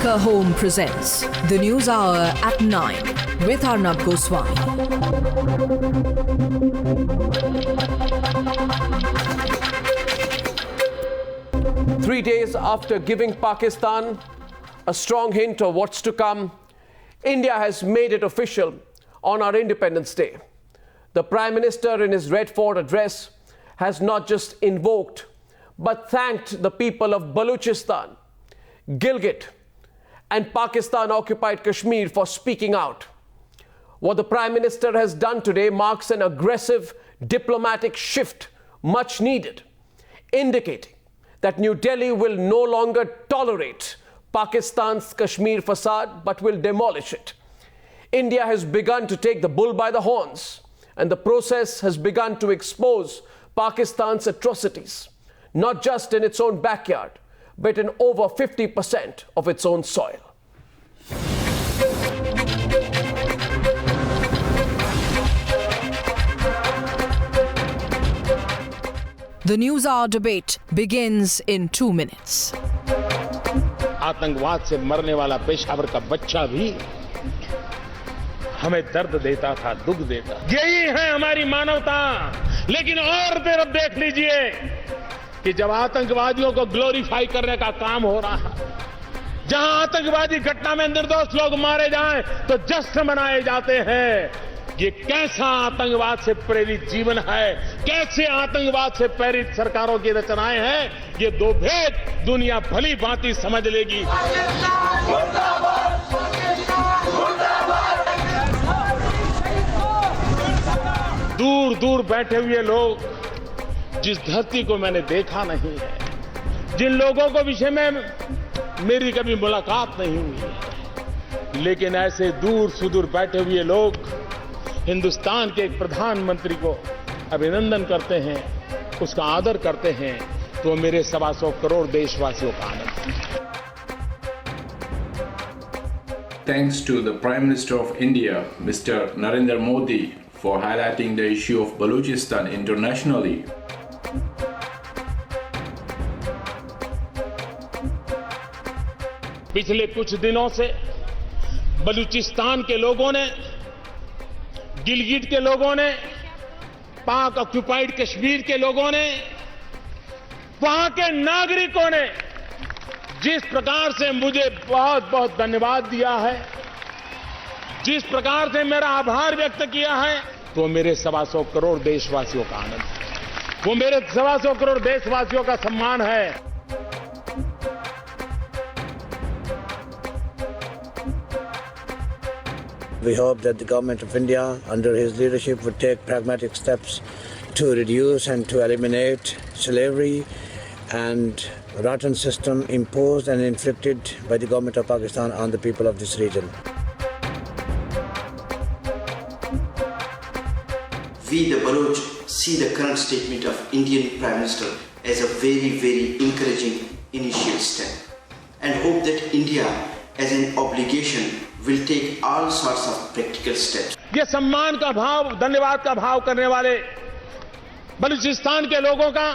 Anchor Home presents the News Hour at 9 with Arnab Goswami. Three days after giving Pakistan a strong hint of what's to come, India has made it official on our Independence Day. The Prime Minister in his Red Fort address has not just invoked but thanked the people of Balochistan, Gilgit and Pakistan-occupied Kashmir for speaking out. What the Prime Minister has done today marks an aggressive diplomatic shift much needed, indicating that New Delhi will no longer tolerate Pakistan's Kashmir facade but will demolish it. India has begun to take the bull by the horns, and the process has begun to expose Pakistan's atrocities, not just in its own backyard, but in over 50% of its own soil. The News Hour debate begins in 2 minutes. आतंकवाद से मरने वाला पेशावर का बच्चा भी हमें दर्द देता था, दुख देता। यही है हमारी मानवता। लेकिन और तरफ देख लीजिए कि जब आतंकवादियों को ग्लोरीफाई करने का काम हो रहा है, जहां आतंकवादी घटना में निर्दोष लोग मारे जाएं तो जश्न मनाए जाते हैं। ये कैसा आतंकवाद से प्रेरित जीवन है, कैसे आतंकवाद से प्रेरित सरकारों की रचनाएं हैं, ये दो भेद दुनिया भली भांति समझ लेगी। दूर दूर बैठे हुए लोग, जिस धरती को मैंने देखा नहीं है, जिन लोगों को विषय में मेरी कभी मुलाकात नहीं हुई है, लेकिन ऐसे दूर सुदूर बैठे हुए लोग हिंदुस्तान के एक प्रधानमंत्री को अभिनंदन करते हैं, उसका आदर करते हैं, तो मेरे 125 करोड़ देशवासियों का आनंद है। Thanks to the Prime Minister of India, Mr. Narendra Modi, for highlighting the issue of Balochistan internationally. पिछले कुछ दिनों से बलूचिस्तान के लोगों ने, गिलगिट के लोगों ने, पाक ऑक्युपाइड कश्मीर के लोगों ने, वहां के नागरिकों ने जिस प्रकार से मुझे बहुत बहुत धन्यवाद दिया है, जिस प्रकार से मेरा आभार व्यक्त किया है, तो मेरे 125 करोड़ देशवासियों का आनंद है, वो मेरे 125 करोड़ देशवासियों का सम्मान है। We hope that the government of India, under his leadership, would take pragmatic steps to reduce and to eliminate slavery and rotten system imposed and inflicted by the government of Pakistan on the people of this region. We, the Baloch, see the current statement of Indian Prime Minister as a very, very encouraging initial step and hope that India, as an obligation, will take all sorts of practical steps. ये सम्मान का भाव, धन्यवाद का भाव करने वाले बलूचिस्तान के लोगों का,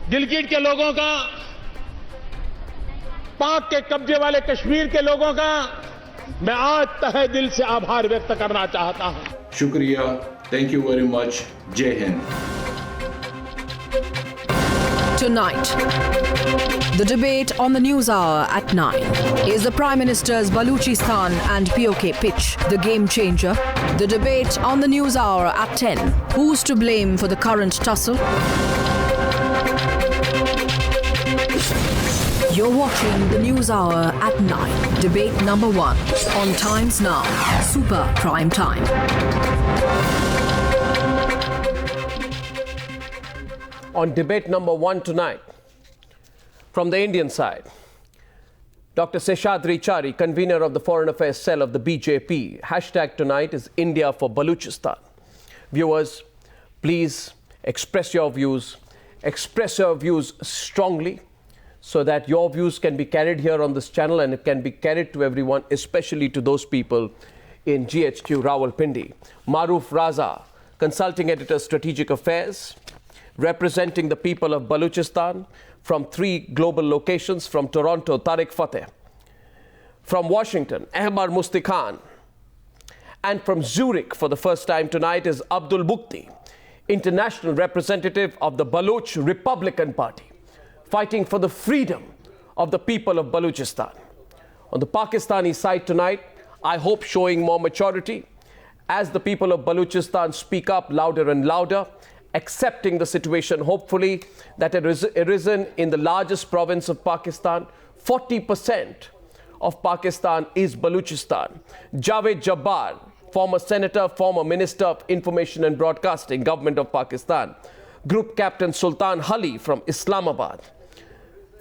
गिलगिट के लोगों का, पाक के कब्जे वाले कश्मीर के लोगों का मैं आज तहे दिल से आभार व्यक्त करना चाहता हूं। Shukriya. Thank you very much. Jai Hind. Tonight, the debate on the News Hour at 9 is the Prime Minister's Balochistan and PoK pitch, the game changer. The debate on the News Hour at 10, who's to blame for the current tussle? You're watching the News Hour at 9, debate number 1, on Times Now, Super Prime Time. On debate number 1 tonight, from the Indian side, Dr. Seshadri Chari, convener of the Foreign Affairs Cell of the BJP. Hashtag tonight is India for Balochistan. Viewers, please express your views strongly, so that your views can be carried here on this channel and it can be carried to everyone, especially to those people in GHQ Rawalpindi. Maroof, Raza, Consulting Editor, Strategic Affairs, representing the people of Balochistan from 3 global locations, from Toronto, Tarik, Phatem, From Washington, Ahmed Mustefa. And from Zurich, for the first time tonight, is Abdul Bukti, international representative of the Baloch Republican Party, fighting for the freedom of the people of Balochistan. On the Pakistani side tonight, I hope showing more maturity as the people of Balochistan speak up louder and louder, accepting the situation, hopefully, that has arisen in the largest province of Pakistan. 40% of Pakistan is Balochistan. Javed Jabah, former senator, former minister of information and broadcasting, government of Pakistan. Group captain Sultan Hali from Islamabad.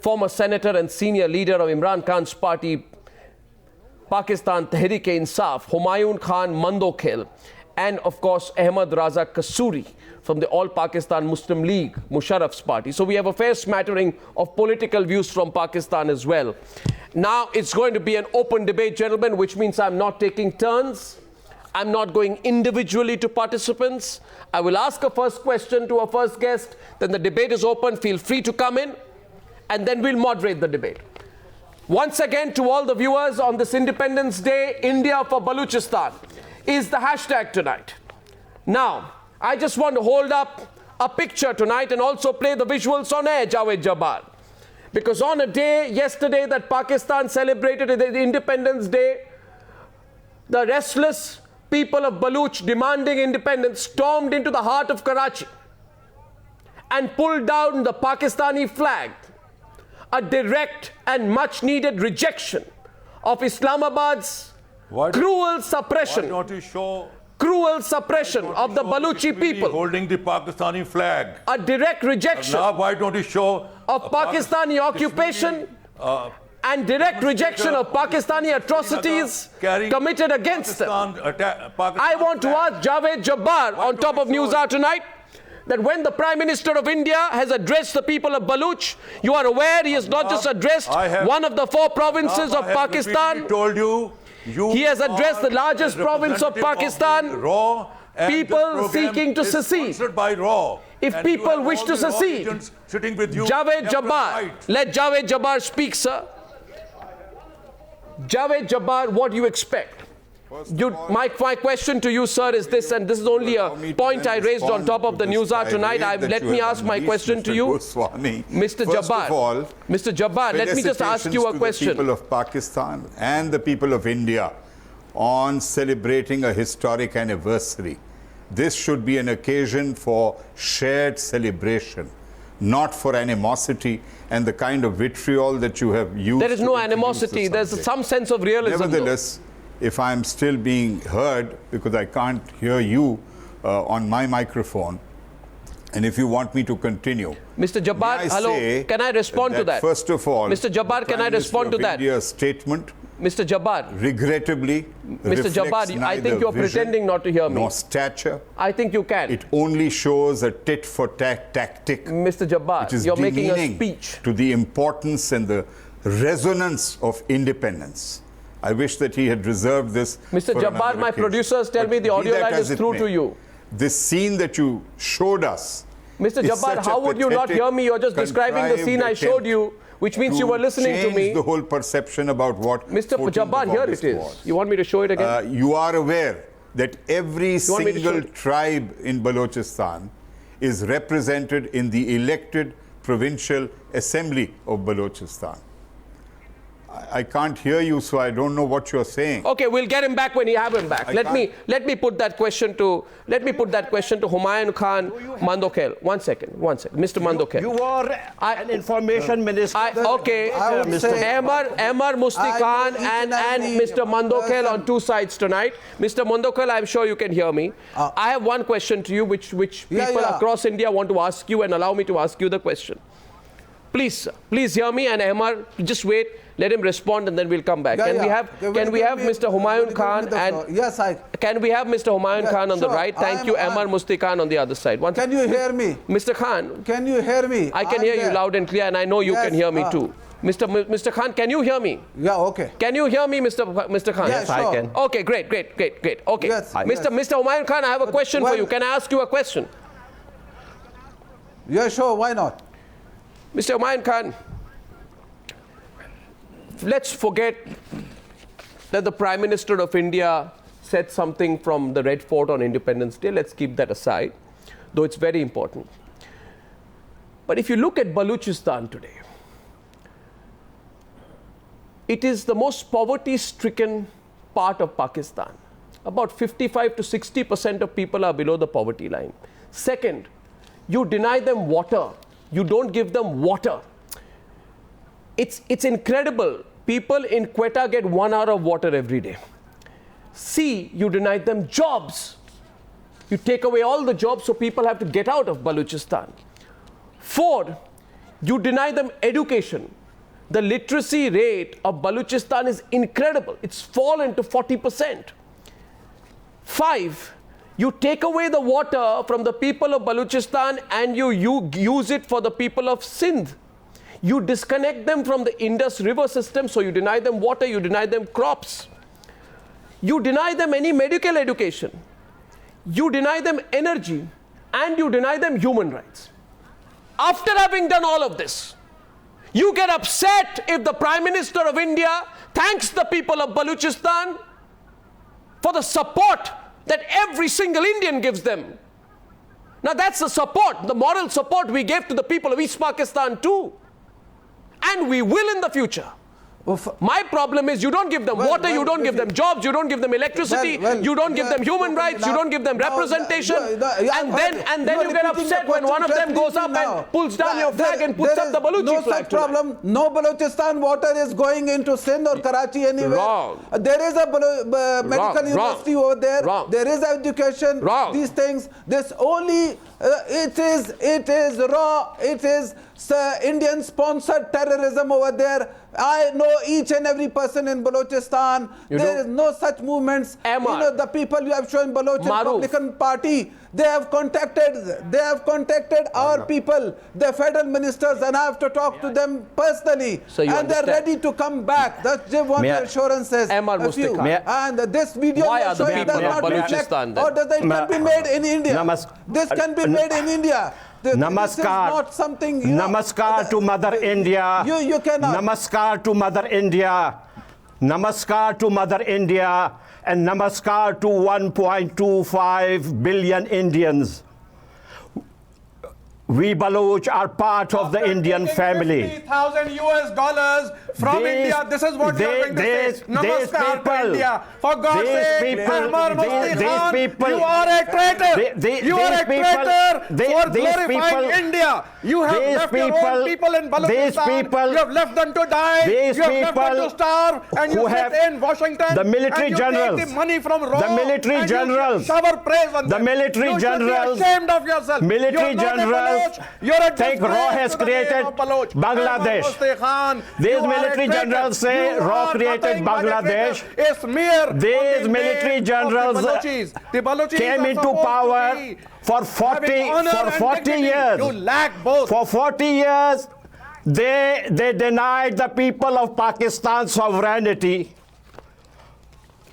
Former senator and senior leader of Imran Khan's party, Pakistan Tehreek-e-Insaf, Humayun Khan Mandokhel, and of course Ahmed Raza Kasuri from the All Pakistan Muslim League, Musharraf's party. So we have a fair smattering of political views from Pakistan as well. Now it's going to be an open debate, gentlemen, which means I'm not taking turns. I'm not going individually to participants. I will ask a first question to our first guest, then the debate is open. Feel free to come in, and then we'll moderate the debate. Once again, to all the viewers on this Independence Day, India for Balochistan is the hashtag tonight. Now, I just want to hold up a picture tonight and also play the visuals on air, Javed Jabah. Because on a day yesterday that Pakistan celebrated the Independence Day, the restless people of Baloch demanding independence stormed into the heart of Karachi and pulled down the Pakistani flag, a direct and much needed rejection of Islamabad's cruel suppression. Why don't you show Cruel suppression of the Balochi people. Holding the Pakistani flag. A direct rejection Now why don't you show of Pakistani occupation and direct rejection of Pakistani atrocities committed against them. I want to ask Javed Jabah on top of Newshour tonight that when the Prime Minister of India has addressed the people of Baloch, you are aware he has not just addressed one of the 4 provinces of Pakistan. He has addressed the largest province of Pakistan, people seeking to secede. If people wish to secede, Javed Jabah, let Javed Jabah speak, sir. Javed Jabah, what do you expect? My question to you, sir, is this, and this is only a point I raised on top of the Newshour tonight. Let me ask my question to you, Mr. Jabah. Mr. Jabah, let me just ask you a question. The people of Pakistan and the people of India on celebrating a historic anniversary. This should be an occasion for shared celebration, not for animosity and the kind of vitriol that you have used. There is no animosity. There's some sense of realism. Nevertheless, if I'm still being heard, because I can't hear you on my microphone, and if you want me to continue. Mr. Jabah, hello, can I respond to that? First of all, Mr. Jabah, can I respond to that? India's statement, Mr. Jabah, regrettably, Mr. Jabah, I think you're pretending not to hear me. Nor stature. I think you can. It only shows a tit-for-tat tactic. Mr. Jabah, you're making a speech to the importance and the resonance of independence. I wish that he had reserved this. Mr. Jabah, my producers tell me the audio line is through to you. This scene that you showed us. Mr. Jabah, how would you not hear me? You're just describing the scene I showed you, which means you were listening to me. The whole perception about what. Mr. Jabah, here it is. You want me to show it again? You are aware that every single tribe in Balochistan is represented in the elected provincial assembly of Balochistan. I can't hear you, so I don't know what you're saying. Okay, we'll get him back when you have him back. Let me put that question to Humayun Khan Mandokhel. One second, Mr. Mandokhel. You are an information minister. Okay, Amir Mustefa and Mr. Mandokhel on 2 sides tonight. Mr. Mandokhel, I'm sure you can hear me. I have one question to you, which people across India want to ask you, and allow me to ask you the question. Please hear me, and Ahmed, just wait. Let him respond, and then we'll come back. Can we have Mr. Humayun Khan can we have Mr. Humayun Khan on the right? Thank you, Amir Mustefa on the other side. Can you hear me, Mr. Khan? Can you hear me? I can hear you loud and clear, and I know you can hear me too. Mr. Khan, can you hear me? Yeah, okay. Can you hear me, Mr. Khan? Yes, I can. Okay, great. Okay, yes, Mr. Humayun Khan, I have a question for you. Can I ask you a question? Yeah, sure. Why not? Mr. Humayun Khan, let's forget that the Prime Minister of India said something from the Red Fort on Independence Day. Let's keep that aside, though it's very important. But if you look at Balochistan today, it is the most poverty-stricken part of Pakistan. About 55 to 60% of people are below the poverty line. Second, you deny them water. You don't give them water. It's incredible. People in Quetta get 1 hour of water every day. C, you deny them jobs. You take away all the jobs, so people have to get out of Balochistan. 4, you deny them education. The literacy rate of Balochistan is incredible. It's fallen to 40%. 5, you take away the water from the people of Balochistan and you use it for the people of Sindh. You disconnect them from the Indus River system, so you deny them water, you deny them crops. You deny them any medical education. You deny them energy, and you deny them human rights. After having done all of this, you get upset if the Prime Minister of India thanks the people of Balochistan for the support that every single Indian gives them. Now that's the support, the moral support we gave to the people of East Pakistan too. And we will in the future. My problem is you don't give them water, you don't give them jobs, you don't give them electricity, you don't give them human rights, you don't give them representation, and then you get upset when one of them goes up and pulls down your flag and puts up the Baluchi flag. No such problem. No Balochistan water is going into Sindh or Karachi anywhere. Wrong. There is a medical university over there. Wrong. There is education. Wrong. These things. This only it is raw. It is Indian sponsored terrorism over there. I know each and every person in Balochistan. There is no such movements. Ahmed. You know, the people you have shown Baloch Republican Party, they have contacted our people, the federal ministers, and I have to talk to them personally. So you and they're understand. ready to come back. That's what the assurances. Ahmed Mustefa. And this video Why are the showing people does of not reflect, Balochistan then? or does it can be made in India? This can be made in India. This is not something. Namaskar to Mother India. You cannot. Namaskar to Mother India. Namaskar to Mother India. And namaskar to 1.25 billion Indians. We Baloch are part of the Indian family. $50,000 from India. This is what you are going to say. Namaskar to India. For God's sake, Ahmed Mustefa, you are a traitor. You are a traitor for glorifying India. You have left your own people in Balochistan. You have left them to die. You have left them to starve. And you sit in Washington. The military generals. Take the money from Raw. The military generals. Shower praise on them. The military generals. You should be ashamed of yourself. Military generals. Think Raw has created Bangladesh. These military generals say Raw created Bangladesh. These military generals came into power for 40 years. You lack both. For 40 years, they denied the people of Pakistan sovereignty.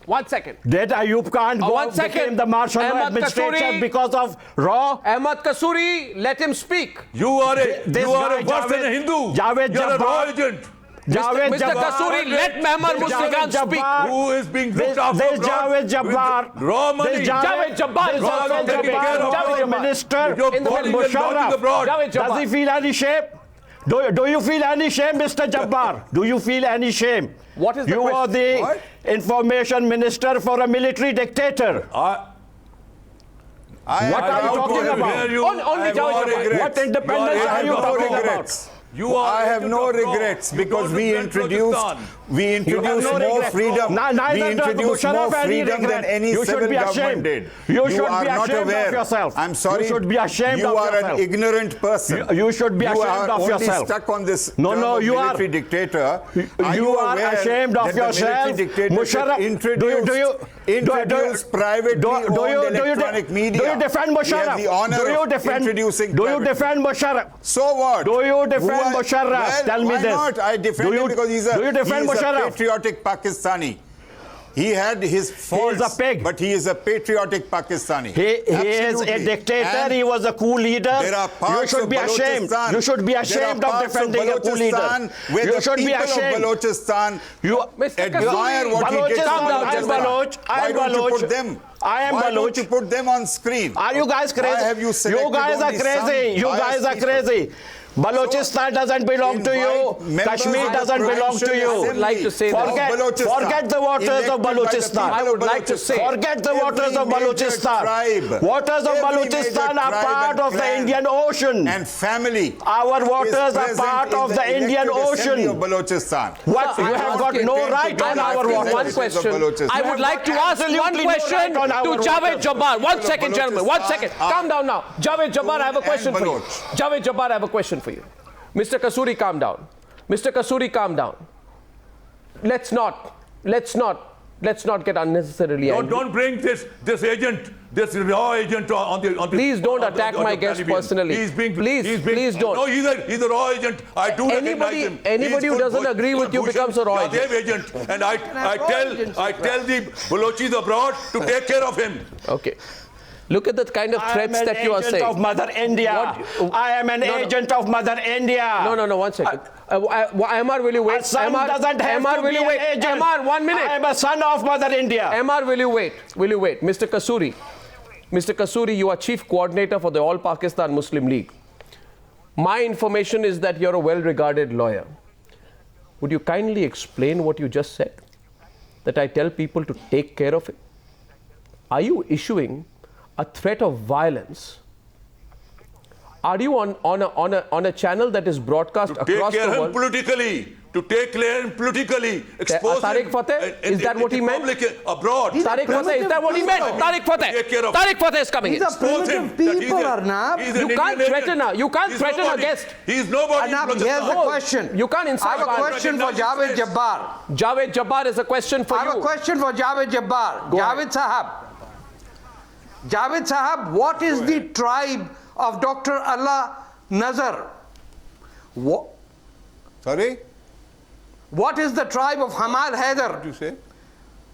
1 second. That Ayub Khan became the martial administrator because of Raw. Ahmed Kasuri, let him speak. You are worse than a Hindu. Javed You are a raw Jabah. agent. Mr. Kasuri, let Ahmed Mustefa speak. Who is being looked after? There's Javed Jabbar. Raw money. There's Javed Jabbar. Javed Minister You're calling and lodging abroad. Does he feel any shame? Do you feel any shame, Mr. Jabbar? Do you feel any shame? What is the You are the information minister for a military dictator. What are you talking about? Only Javed. What independence are you talking about? I have no regrets because we introduced more freedom. We introduced more freedom than any civil government did. You should are be not ashamed aware. of yourself. I'm sorry. You should be ashamed of yourself. You are an ignorant person. You should be ashamed of yourself. You are only stuck on this you military are. dictator. You are ashamed of yourself. Musharraf introduced privately owned electronic media. Do you defend Musharraf? We have the honor of introducing Do you defend Musharraf? So what? Do you defend Musharraf? Well, Tell me why this. not? I defend him because he's a patriotic Pakistani. He had his faults. He is a pig. But he is a patriotic Pakistani. He is a dictator. And he was a coup leader. There are parts you should of be ashamed. Balochistan. You should be ashamed of defending a coup leader. Where you the should people be ashamed. of Balochistan admire what he did. I am Baloch. Why don't you put them? I am Why Baloch. don't you put them on screen? Are you guys crazy? Why have you selected You guys are only crazy. some You guys biased are people? crazy. Balochistan doesn't belong to you. Kashmir doesn't belong to you. I would like to say Forget the waters of Balochistan. I would like to say forget the waters of Balochistan. Waters of Balochistan are part of the Indian Ocean. And family. Our waters are part of the Indian Ocean. Of Balochistan. What? You have got no right on our waters. One question. I would like to ask one question to Javed Jabbar. 1 second, gentlemen. 1 second. Calm down now. Javed Jabbar, I have a question for you. Javed Jabbar, I have a question for you. Mr. Kasuri, calm down. Mr. Kasuri, calm down. Let's not get unnecessarily angry. Don't bring this agent, this raw agent on the. Please don't attack my guest personally. Please don't. No, he's a raw agent. I do recognize him. Anybody who doesn't agree with you becomes a raw agent. And I tell the Balochis abroad to take care of him. Okay. Look at the kind of threats that you are saying. I am an agent of Mother India. I am an agent of Mother India. No, 1 second. Amar, will you wait? Amar doesn't have to be an agent. Amar, 1 minute. I am a son of Mother India. Amar, will you wait? Mr. Kasuri, you are chief coordinator for the All Pakistan Muslim League. My information is that you're a well-regarded lawyer. Would you kindly explain what you just said? That I tell people to take care of it? Are you issuing a threat of violence? Are you on a channel that is broadcast across the world? To take care him politically, expose Tarik Phatem, is that what he meant? Abroad. Tarik Phatem, is that what he meant? Tarik Phatem is coming in. He's a primitive people, Arnab. You can't threaten a guest. He's nobody. Arnab, here's the question. You can't insult. I have a question for Javed Jabbar. Javed Jabbar is a question for you. I have a question for Javed Jabbar. Javed Sahab, what is the tribe of Dr. Allah Nazar? Sorry? What is the tribe of Hamal Haider? What did you say?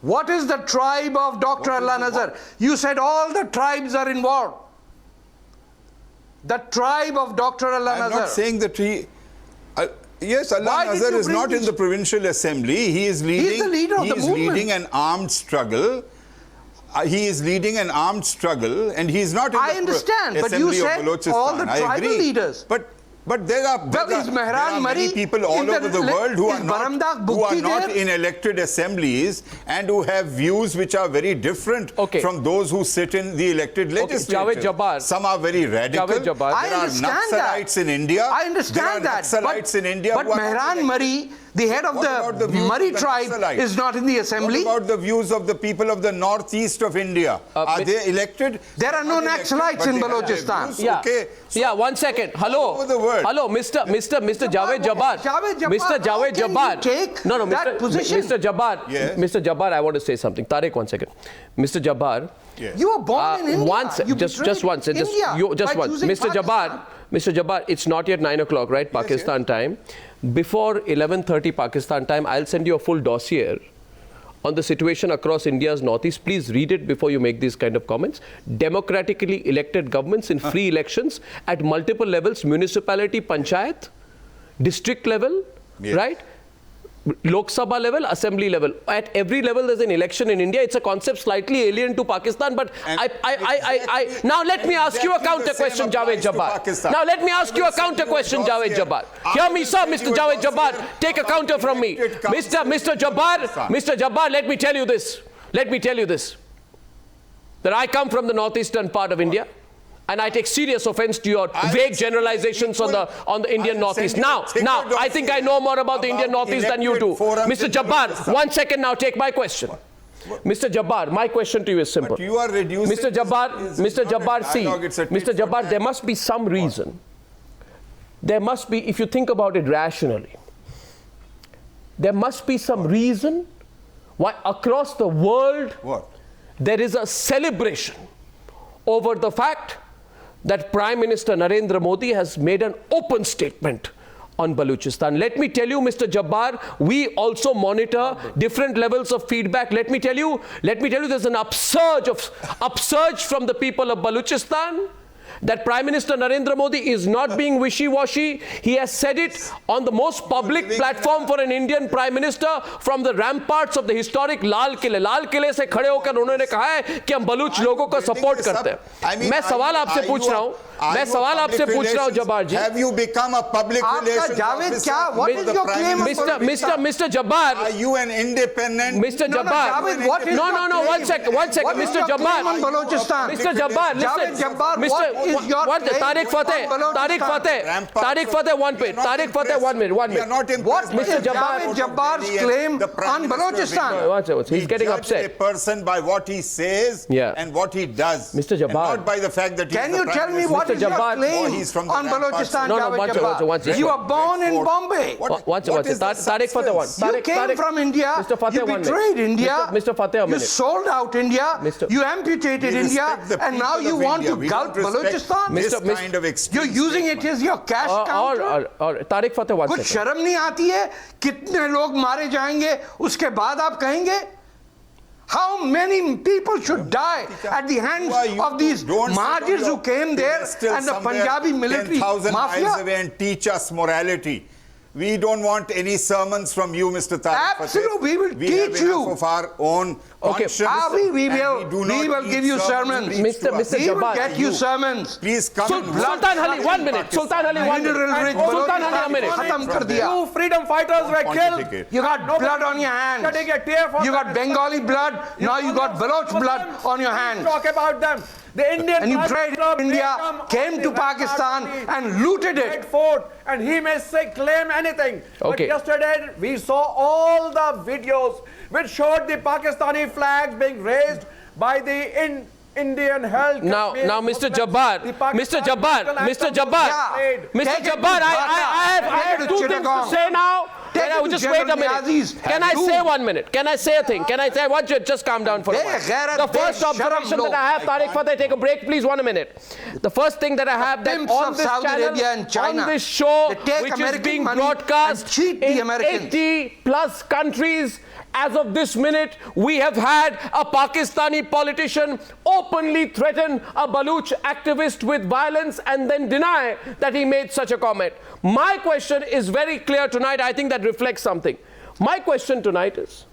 What is the tribe of Dr. Allah Nazar? You said all the tribes are involved. The tribe of Dr. Allah Nazar. I'm not saying the tree. Yes, Allah Nazar is not in the provincial assembly. He is leading. He's the leader of the movement. He is leading an armed struggle. He is leading an armed struggle, and he is not in the understand, but you said all the tribal leaders. But there are many people all over the world who are not in elected assemblies and who have views which are very different from those who sit in the elected legislature. Some are very radical. There are Naxalites in India. I understand that. But Mehran Mari, the head of the Mari tribe, is not in the assembly. What about the views of the people of the northeast of India? Are they elected? There are no Naxalites in Balochistan. Yeah, 1 second. Hello, Mr. Javed Jabbar. Mr. Javed Jabbar. Mr. Jabbar. Yes. Mr. Jabbar, I want to say something. Tarik, 1 second. Mr. Jabbar. Yes. You were born in India. Just once. Mr. Jabbar, it's not yet 9 o'clock, right? Pakistan time. Before 11:30 Pakistan time, I'll send you a full dossier on the situation across India's northeast. Please read it before you make these kind of comments. Democratically elected governments in free elections at multiple levels, municipality, panchayat, district level, right? Lok Sabha level, assembly level. At every level there's an election in India. It's a concept slightly alien to Pakistan, but now let me ask you a counter question, Javed Jabbar. Now let me ask you a counter question, Javed Jabbar. Hear me, sir, Mr. Javed Jabbar. Take a counter from me. Mr. Jabbar, let me tell you this. That I come from the northeastern part of India. And I take serious offense to your vague generalizations on the Indian Northeast. Now, I think I know more about the Indian Northeast than you do. Mr. Jabbar, 1 second now, take my question. Mr. Jabbar, my question to you is simple. But you are reducing Mr. Jabbar, there must be some reason. There must be, if you think about it rationally, there must be some reason why across the world there is a celebration over the fact that Prime Minister Narendra Modi has made an open statement on Balochistan. Let me tell you, Mr. Jabbar, we also monitor different levels of feedback. Let me tell you, there's an upsurge from the people of Balochistan. That Prime Minister Narendra Modi is not being wishy-washy. He has said it on the most public platform for an Indian Prime Minister from the ramparts of the historic Lal Kile. Lal Kile se khade hokar उन्होंने कहा है कि हम बलूच लोगों को support करते हैं. मैं सवाल आपसे पूछ रहा हूँ. Jabbar ji. Have you become a public relations officer? What is your claim? Mr. Jabbar. Are you an independent? Mr. Jabbar. No. One second. Mr. Jabbar. Mr. Jabbar, listen. What? Tarik Phatem. 1 minute. Tarik Phatem, 1 minute. What? Mr. Jabbar's claim on Balochistan? He's getting upset. A person by what he says and what he does. Mr. Jabbar. Not by the fact that can you tell me what is your claim on Balochistan? You were born in Bombay. Tarik Phatem, you came from India. You betrayed India. Mr. Phatem, you sold out India. You amputated India, and now you want to gulp Balochistan. You're using it as your cash counter. Tarik Phatem, 1 second. कुछ शर्म नहीं आती है? कितने लोग मारे जाएंगे? उसके बाद आप कहेंगे? How many people should die at the hands of these Mahajis who came there and the Punjabi military 10,000 mafia? miles away and teach us morality. We don't want any sermons from you, Mr. Tarik. Absolutely, we will teach you. Of our own conscience. We will give you sermons. Mr. We will get you sermons. Please come. Sultan Hali, 1 minute. Sultan Hali, 1 minute. Sultan Hali, 1 minute. Two freedom fighters were killed. You got blood on your hands. You got Bengali blood. Now you got Baloch blood on your hands. Talk about them. The Indian and you prayed India came to Pakistan and looted it. Fort, and he may claim anything. Okay. But yesterday we saw all the videos which showed the Pakistani flags being raised by the Indian held. Now, Mr. Jabbar, I have two things to say now. Just wait a minute. Can I say 1 minute? Can I say a thing? I want you to just calm down for a while. The first observation that I have, Tarik Phatem, take a break, please, 1 minute. The first thing that I have, that on this channel, on this show, which is being broadcast in 80 plus countries, as of this minute, we have had a Pakistani politician openly threaten a Baloch activist with violence and then deny that he made such a comment. My question is very clear tonight. I think that reflects something. My question tonight is,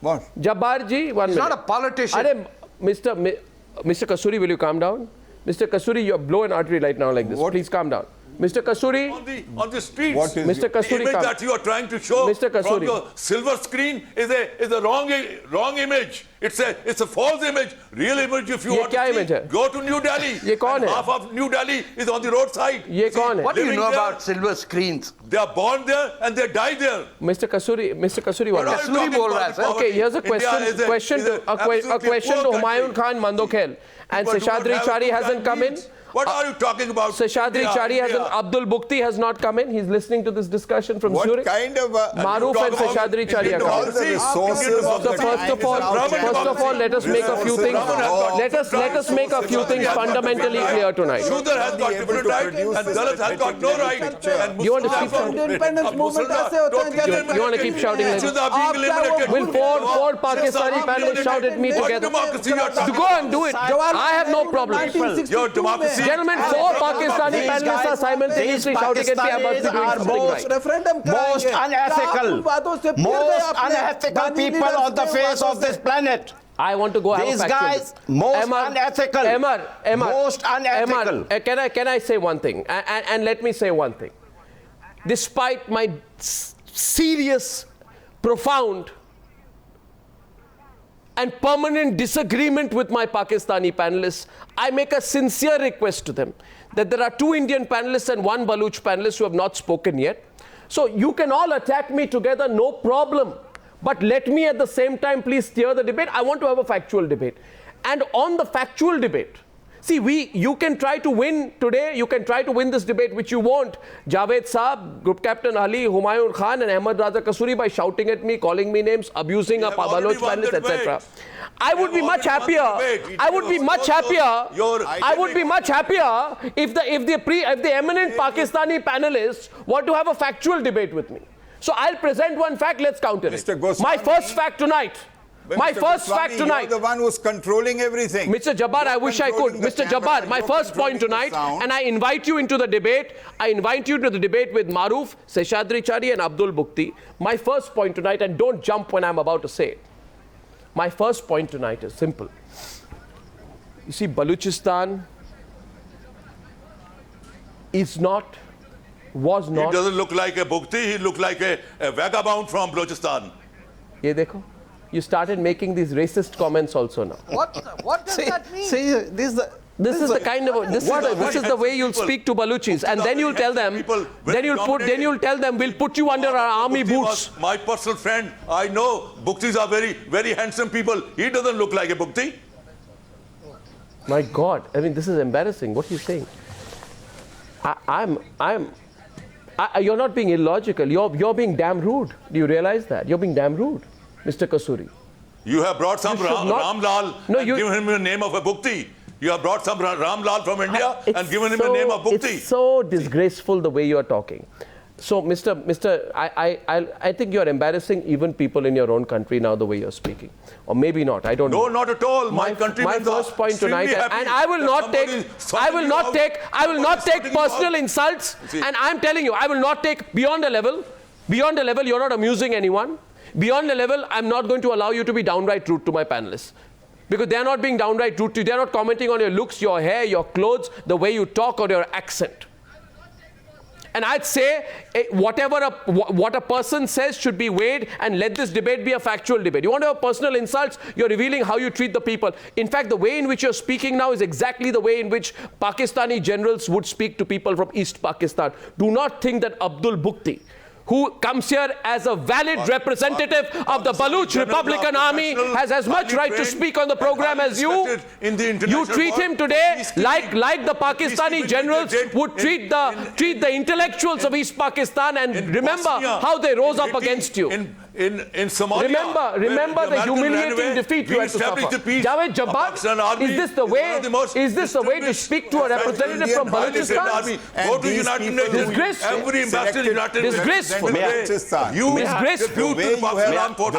what? Jabbar ji, 1 minute. Not a politician. Mr. Kasuri, will you calm down? Mr. Kasuri, you blow an artery right now like this. What? Please calm down. Mr. Kasuri, on the streets, Mr. Kasuri, the image that you are trying to show Mr. from your silver screen is a wrong image. It's a false image. Real image, if you want to see, go to New Delhi. Half of New Delhi is on the roadside. What do you know about silver screens? They are born there and they die there. Mr. Kasuri, what are you talking about? Okay, here's a question to Humayun Khan Mandokhel. And Seshadri Chari hasn't come in. What are you talking about? Seshadri Chari Abdul Bukti has not come in. He's listening to this discussion from Zurich. What kind of Maroof and Seshadri Chari are coming. First of all, let us make a few things. Let us make a few things fundamentally clear tonight. Shudra has got different rights and Dalit has got no right. You want to keep shouting? You want to keep shouting like this? Will four Pakistani panelists shout at me together? Go and do it. I have no problem. Your democracy. Gentlemen, 4 Pakistani panelists are simultaneously shouting at me. I must be doing something right. Most unethical people on the face of this planet. I want to go have These a factual. guys, most unethical. Most unethical. Can I say one thing? And let me say one thing. Despite my serious, profound, and permanent disagreement with my Pakistani panelists, I make a sincere request to them that there are 2 Indian panelists and 1 Baloch panelist who have not spoken yet. So you can all attack me together, no problem. But let me at the same time please steer the debate. I want to have a factual debate. And on the factual debate, See, you can try to win today, you can try to win this debate, which you won't. Javed Saab, Group Captain Hali, Humayun Khan and Ahmed Raza Kasuri by shouting at me, calling me names, abusing a Baloch panelist, etc. I would be much happier. I would be much happier. I would be much happier if the eminent Pakistani panelists were to have a factual debate with me. So I'll present one fact, let's counter it. My first fact tonight. My first fact tonight. You're the one who's controlling everything. Mr. Jabbar, I wish I could. Mr. Jabbar, my first point tonight, and I invite you into the debate. I invite you to the debate with Maroof, Seshadri, Chari, and Abdul Bukti. My first point tonight, and don't jump when I'm about to say it. My first point tonight is simple. You see, Balochistan was not. He doesn't look like a Bukti, he looked like a vagabond from Balochistan. Ye dekho. You started making these racist comments also now. What does that mean? See, this is the kind of this is the way you'll speak to Balochis, and then you'll tell them. Then you'll tell them we'll put you under our army boots. My personal friend, I know Buktis are very, very handsome people. He doesn't look like a Bukti. My God, I mean, this is embarrassing. What are you saying? You're not being illogical. You're being damn rude. Do you realize that? You're being damn rude, Mr. Kasuri. You have brought some Ram Lal and given him the name of a Bukti. You have brought some Ram Lal from India and given him the name of Bukti. It's so disgraceful the way you're talking. So, I think you're embarrassing even people in your own country now the way you're speaking. Or maybe not, I don't know. No, not at all. My first point tonight, and I will not take personal insults, and I'm telling you, I will not take beyond a level, you're not amusing anyone. Beyond the level, I'm not going to allow you to be downright rude to my panelists. Because they're not being downright rude to you. They're not commenting on your looks, your hair, your clothes, the way you talk, or your accent. And I'd say what a person says should be weighed, and let this debate be a factual debate. You want to have personal insults, you're revealing how you treat the people. In fact, the way in which you're speaking now is exactly the way in which Pakistani generals would speak to people from East Pakistan. Do not think that Abdul Bukti, who comes here as a valid representative of the Baloch Republican Army, has as much right to speak on the program as you. You treat him today like the Pakistani generals would treat the intellectuals of East Pakistan, and remember how they rose up against you. In Somalia, remember the humiliating defeat you had to suffer. Javed Jabbar, is this the way to speak to a representative from Balochistan? Go to United Nations. Disgraceful. Every ambassador in United Nations. Disgraceful. You disgraceful to Pakistan for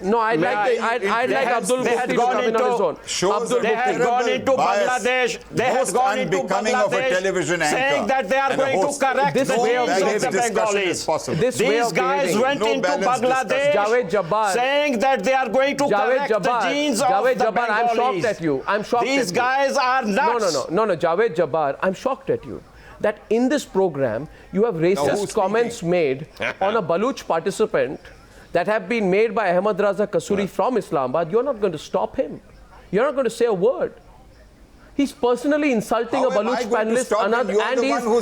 No, I'd like Abdul Bukti to come in on his own. They have gone into Bangladesh. They have gone into Bangladesh saying that they are going to correct the way of the Bengalis. These guys went into Bangladesh saying that they are going to correct the genes of the Bengalis. I'm shocked at you. These guys are nuts. No, Javed Jabbar, I'm shocked at you. That in this program, you have racist comments made on a Baloch participant that have been made by Ahmed Raza Kasuri from Islamabad. You're not going to stop him. You're not going to say a word. He's personally insulting a Baloch panelist,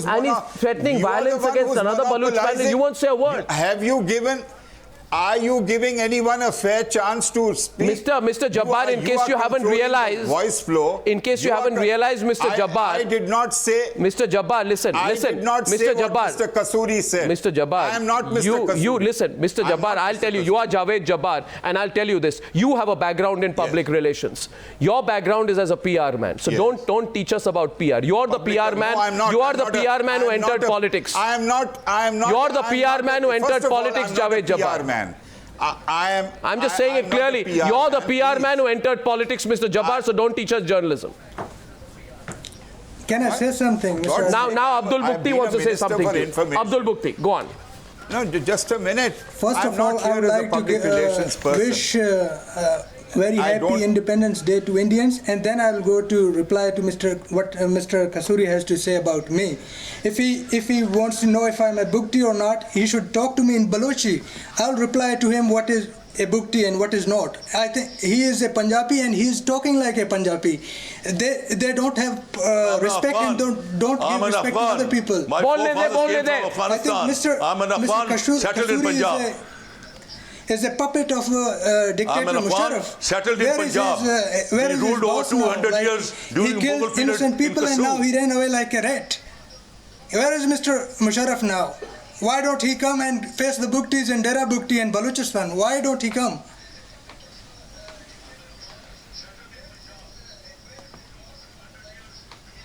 and he's threatening violence against another Baloch panelist. You won't say a word. Are you giving anyone a fair chance to speak? Mr. Jabbar, in case you haven't realized, voice flow. In case you haven't realized, Mr. Jabbar, I did not say. Mr. Jabbar, listen. I did not Mr. say Jabbar, what Mr. Kasuri said. Mr. Jabbar, I am not Mr. Kasuri. You listen, Mr. Jabbar. I'll tell you. You are Javed Jabbar, and I'll tell you this. You have a background in public relations. Your background is as a PR man. So don't teach us about PR. You're the PR man. No, you are the PR man who entered politics. I am not. You're the PR man who entered politics, Javed Jabbar. I'm just saying it clearly. You're the PR man who entered politics, Mr. Jabbar, so don't teach us journalism. Can I say something, Mr. Now Abdul Bukti wants to say something to you. Abdul Bukti, go on. No, just a minute. First of all, I would like to wish very happy Independence Day to Indians, and then I'll go to reply to what Mr. Kasuri has to say about me. If he wants to know if I'm a Bukti or not, he should talk to me in Balochi. I'll reply to him what is a Bukti and what is not. I think he is a Punjabi and he is talking like a Punjabi. They don't have respect and don't give respect to other people. My forefathers came from I think Mr. Kasuri Kasuri is a puppet of dictator Musharraf. Settled in Punjab. He ruled over 200 years during He killed innocent people and now he ran away like a rat. Where is Mr. Musharraf now? Why don't he come and face the Bugtis in Dera Bugti and Balochistan? Why don't he come?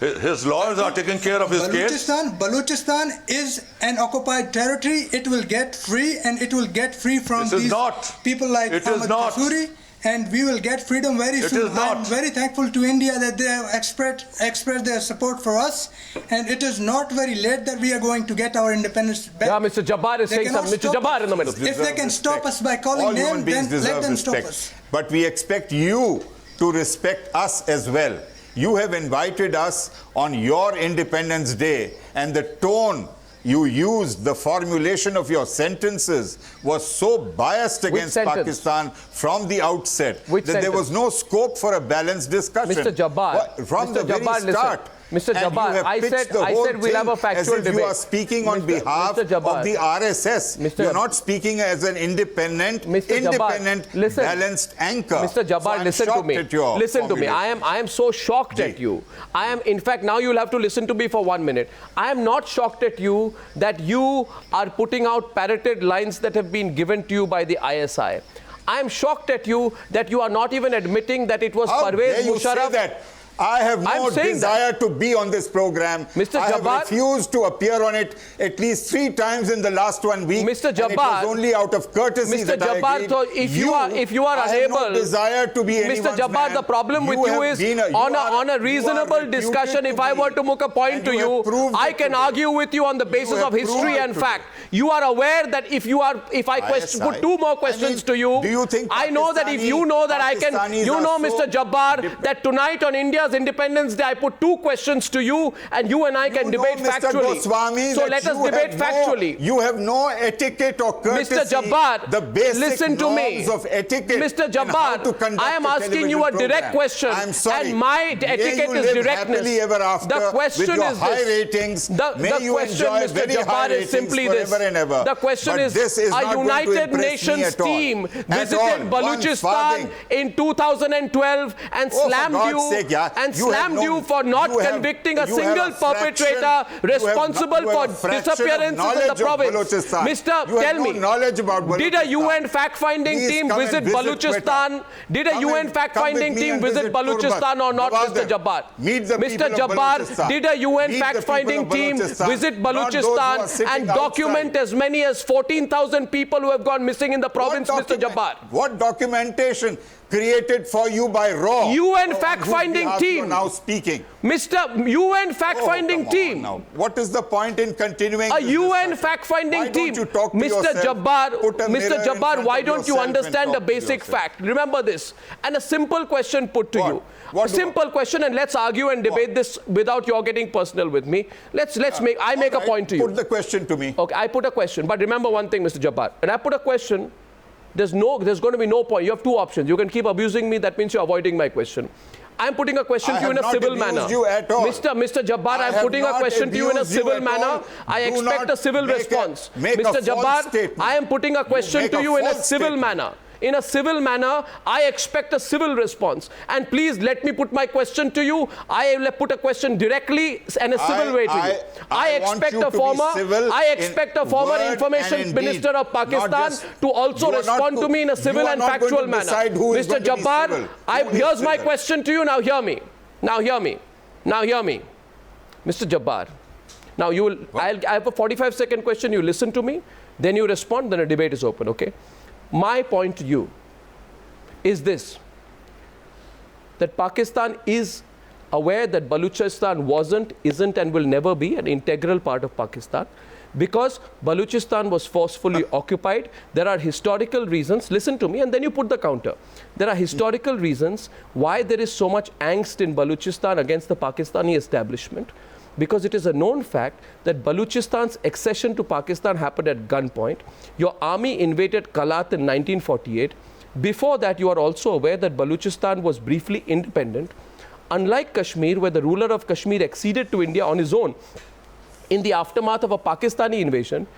His lawyers are taking care of his case. Balochistan is an occupied territory. It will get free, and it will get free from these people like Ahmed Kasuri, and we will get freedom very soon. I'm very thankful to India that they have expressed their support for us, and it is not very late that we are going to get our independence back. Yeah, Mr. Jabbar is saying something. Mr. Jabbar in the middle. If they can stop us by calling them, then let them stop us. But we expect you to respect us as well. You have invited us on your Independence Day, and the tone you used, the formulation of your sentences was so biased against Pakistan from the outset that there was no scope for a balanced discussion. Mr. Jabbar, from the very start. Mr. Jabbar, I said we'll have a factual debate. You are speaking on behalf of the RSS. You're not speaking as an independent, balanced anchor. Mr. Jabbar, listen to me. Listen to me. I am so shocked at you. I am, in fact, now you'll have to listen to me for 1 minute. I am not shocked at you that you are putting out parroted lines that have been given to you by the ISI. I am shocked at you that you are not even admitting that it was Parvez Musharraf. I have no desire to be on this program. Mr. I Jabbar, have refused to appear on it at least 3 times in the last 1 week. Mr. Jabbar, and it was only out of courtesy that I agreed. So if you are unable, I have no desire to be Mr. Jabbar, the problem with you is on a reasonable discussion. If I were to make a point to you, I can argue with you on the basis of history and fact. You are aware that if I put 2 more questions to you, I know that if you know that I can, you know, Mr. Jabbar, that tonight on India's Independence Day, I put 2 questions to you, and you and I can debate factually. So let us debate factually. You have no etiquette or courtesy. Mr. Jabbar, the basic listen to me. Of etiquette. Mr. Jabbar, I am asking you a direct question, and my etiquette is directness. The question is this. The question, Mr. Jabbar, is simply this. The question is, a United Nations team visited Balochistan in 2012 and slammed you for not convicting a single perpetrator responsible for disappearances in the province. Mister, tell me, did a UN fact-finding team visit Balochistan? Did a UN fact-finding team visit Balochistan or not, Mr. Jabbar? Mr. Jabbar, did a UN fact-finding team visit Balochistan and document as many as 14,000 people who have gone missing in the province, Mr. Jabbar? What documentation created for you by RAW? UN fact-finding team. Now speaking. Mr. UN fact-finding team. Now, what is the point in continuing? A UN fact-finding team. Mr. Jabbar, why don't you understand the basic fact? Remember this. And a simple question put to you. A simple question, and let's argue and debate this without your getting personal with me. I make a point to you. Put the question to me. Okay, I put a question. But remember one thing, Mr. Jabbar. And I put a question. There's going to be no point. You have 2 options. You can keep abusing me. That means you're avoiding my question. I'm putting a question to you in a civil manner. Mr. Jabbar, I'm putting a question to you in a civil manner. I expect a civil response. Mr. Jabbar, I am putting a question to you in a civil manner. In a civil manner, I expect a civil response. And please let me put my question to you. I will put a question directly and a civil way to you. I expect a former information minister of Pakistan to also respond to me in a civil and factual manner. Mr. Jabbar, here's my question to you. Now hear me. Mr. Jabbar. Now I have a 45-second question. You listen to me. Then you respond. Then a debate is open. Okay? My point to you is this, that Pakistan is aware that Balochistan wasn't, isn't, and will never be an integral part of Pakistan because Balochistan was forcefully occupied. There are historical reasons, listen to me, and then you put the counter. There are historical reasons why there is so much angst in Balochistan against the Pakistani establishment. Because it is a known fact that Balochistan's accession to Pakistan happened at gunpoint. Your army invaded Kalat in 1948. Before that, you are also aware that Balochistan was briefly independent. Unlike Kashmir, where the ruler of Kashmir acceded to India on his own, in the aftermath of a Pakistani invasion,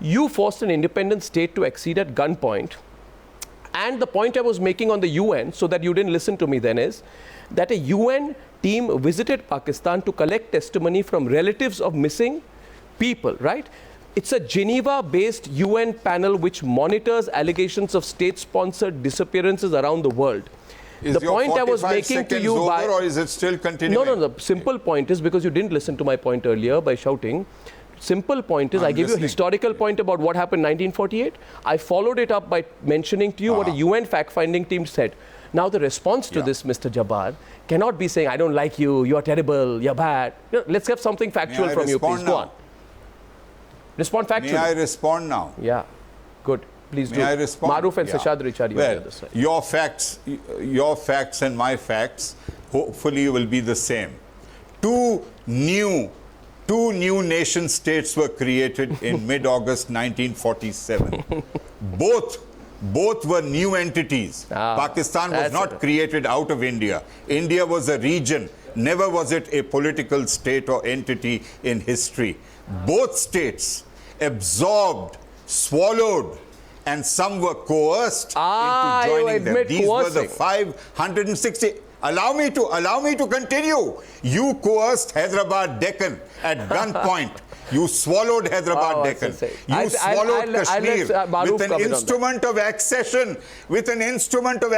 you forced an independent state to accede at gunpoint And the point I was making on the UN, so that you didn't listen to me then, is that a UN team visited Pakistan to collect testimony from relatives of missing people, right? It's a Geneva-based UN panel which monitors allegations of state-sponsored disappearances around the world. Is the point I was making to you over, or is it still continuing? No, the simple point is, because you didn't listen to my point earlier by shouting, simple point is, I gave you a historical point about what happened in 1948. I followed it up by mentioning to you what a UN fact-finding team said. Now the response to this, Mr. Jabbar, cannot be saying, I don't like you, you're terrible, you're bad. Let's get something factual from you, please. Go on. Respond factually. May I respond now? Yeah, good. Please do. May I respond? Maroof and Seshadri, Chari on the other side. Your facts and my facts hopefully will be the same. Two new nation states were created in mid-August 1947. Both were new entities. Pakistan was not created out of India. India was a region. Never was it a political state or entity in history. Both states absorbed, swallowed, and some were coerced into joining them. These were the 560. Allow me to continue. You coerced Hyderabad Deccan at gunpoint. You swallowed Hyderabad Deccan. You swallowed Kashmir with an instrument of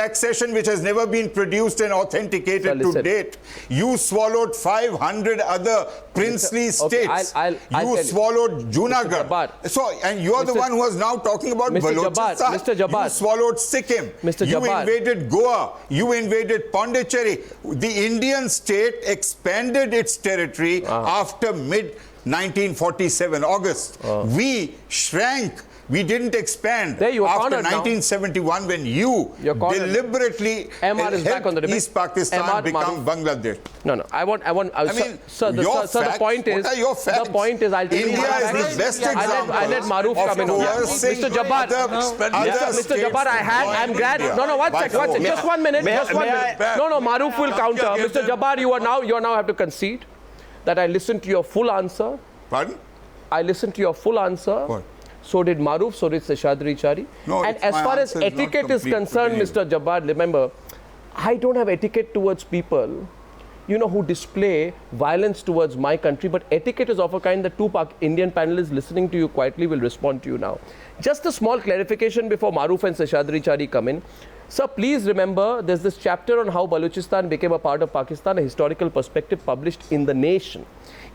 accession, which has never been produced and authenticated to date. You swallowed 500 other princely states. You swallowed Junagadh. So, and you are the one who is now talking about Balochistan. Mr. Jabbar. You swallowed Sikkim. You invaded Goa. You invaded Pondicherry. The Indian state expanded its territory after mid-1947, August. We shrank. We didn't expand after 1971 when you deliberately helped East Pakistan become Bangladesh. No. I mean, sir, the point is, the point is, I'll tell you India is the best example. I let Maroof come in. Mr. Jabbar, I'm glad. No, one second. Just 1 minute. No, Maroof will counter. Mr. Jabbar, you now have to concede that I listened to your full answer. Pardon? I listened to your full answer. What? So did Maroof, so did Seshadri, Chari. No, and as far as etiquette is concerned, Mr. Jabbar, remember, I don't have etiquette towards people, who display violence towards my country, but etiquette is of a kind that two Indian panelists listening to you quietly will respond to you now. Just a small clarification before Maroof and Seshadri, Chari come in. Sir, please remember, there's this chapter on how Balochistan became a part of Pakistan, a historical perspective publised in The Nation.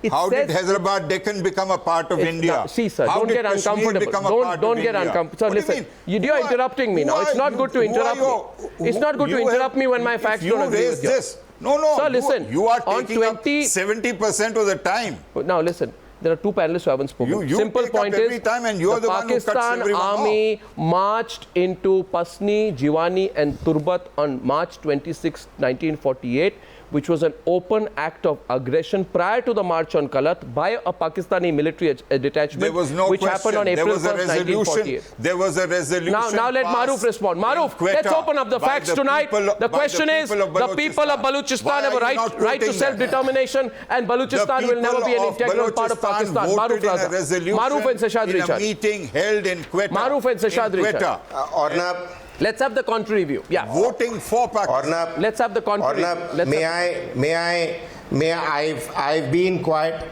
How did Hyderabad Deccan become a part of India? See, sir, don't get uncomfortable. Don't get uncomfortable. Sir, listen, you're interrupting me now. It's not good to interrupt me. It's not good to interrupt me when my facts don't agree with yours. No. Sir, listen. You are taking up 70% of the time. Now, listen. There are two panelists who haven't spoken. Simple point is, the Pakistan Army marched into Pasni, Jiwani and Turbat on March 26, 1948, which was an open act of aggression prior to the march on Kalat by a Pakistani military detachment, there was no which question. happened on April 1st, 1948. There was a resolution. Now let Maroof respond. Maroof, let's open up the facts tonight. The question is, the people of Balochistan have a right to self-determination, and Balochistan will never be an integral part of Pakistan. Maroof, Raza. Maroof and Seshadri. In a meeting held in Quetta. Maroof and Seshadri. Let's have the contrary view. Yeah. Voting for Pakistan. Let's have the contrary. I've been quiet.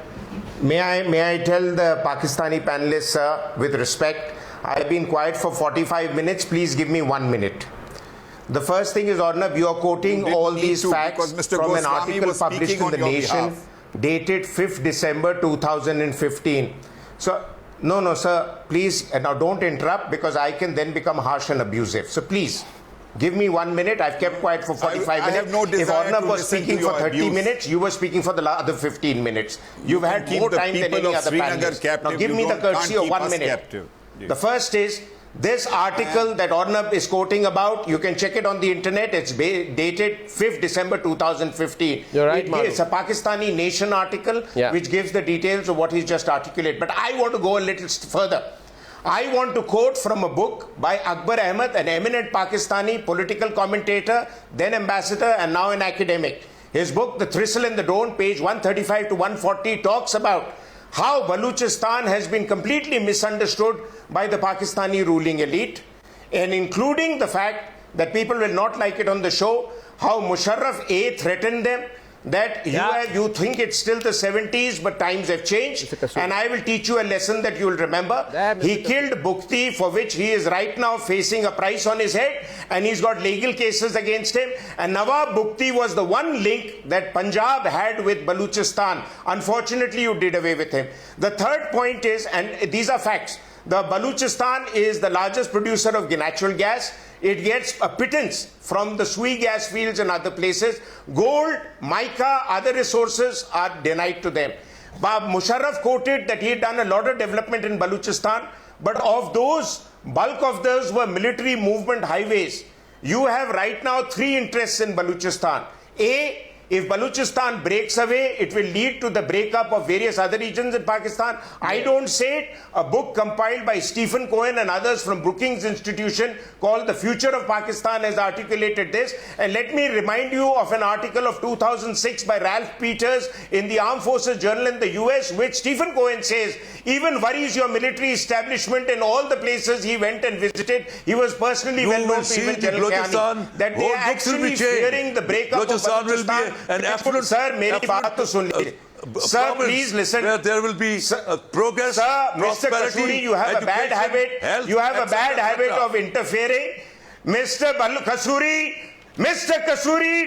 May I tell the Pakistani panelists, sir, with respect, I've been quiet for 45 minutes. Please give me 1 minute. The first thing is, Arnab, you are quoting all these facts from an article published in The Nation, dated 5th December 2015. So, no, sir, please, now don't interrupt, because I can then become harsh and abusive. So please, give me 1 minute. I've kept quiet for 45 minutes. I have no desire if Arnab was speaking for 30 minutes, you were speaking for the other 15 minutes. You've had more time than any other panelist. Now give me the courtesy of 1 minute. The first is, this article that Arnab is quoting about, you can check it on the internet. It's dated 5th December 2015. You're right, it's a Pakistani Nation article which gives the details of what he's just articulated. But I want to go a little further. I want to quote from a book by Akbar Ahmed, an eminent Pakistani political commentator, then ambassador and now an academic. His book, The Thistle and the Drone, page 135 to 140, talks about how Balochistan has been completely misunderstood by the Pakistani ruling elite. and including the fact that people will not like it on the show, how Musharraf A threatened them, that you think it's still the 70s, but times have changed, and I will teach you a lesson that you will remember. He killed Bukti, for which he is right now facing a price on his head, and he's got legal cases against him. And Nawab Bukti was the one link that Punjab had with Balochistan. Unfortunately, you did away with him. The third point is, and these are facts, the Balochistan is the largest producer of natural gas. It gets a pittance from the Sui gas fields and other places. Gold, mica, other resources are denied to them. Musharraf quoted that he had done a lot of development in Balochistan, but of those, bulk of those were military movement highways. You have right now 3 interests in Balochistan. A, if Balochistan breaks away, it will lead to the breakup of various other regions in Pakistan. I don't say it. A book compiled by Stephen Cohen and others from Brookings Institution called The Future of Pakistan has articulated this. And let me remind you of an article of 2006 by Ralph Peters in the Armed Forces Journal in the US, which Stephen Cohen says even worries your military establishment in all the places he went and visited. He was personally well known to even General Kayani, that they are actually fearing the breakup of Balochistan. Sir, मेरी बात तो सुन लीजिए. Sir, please listen. Where there will be progress, Sir, Mr. Kasuri, you have a bad habit. You have a bad habit of interfering. Mr. Kasuri,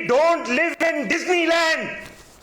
don't live in Disneyland.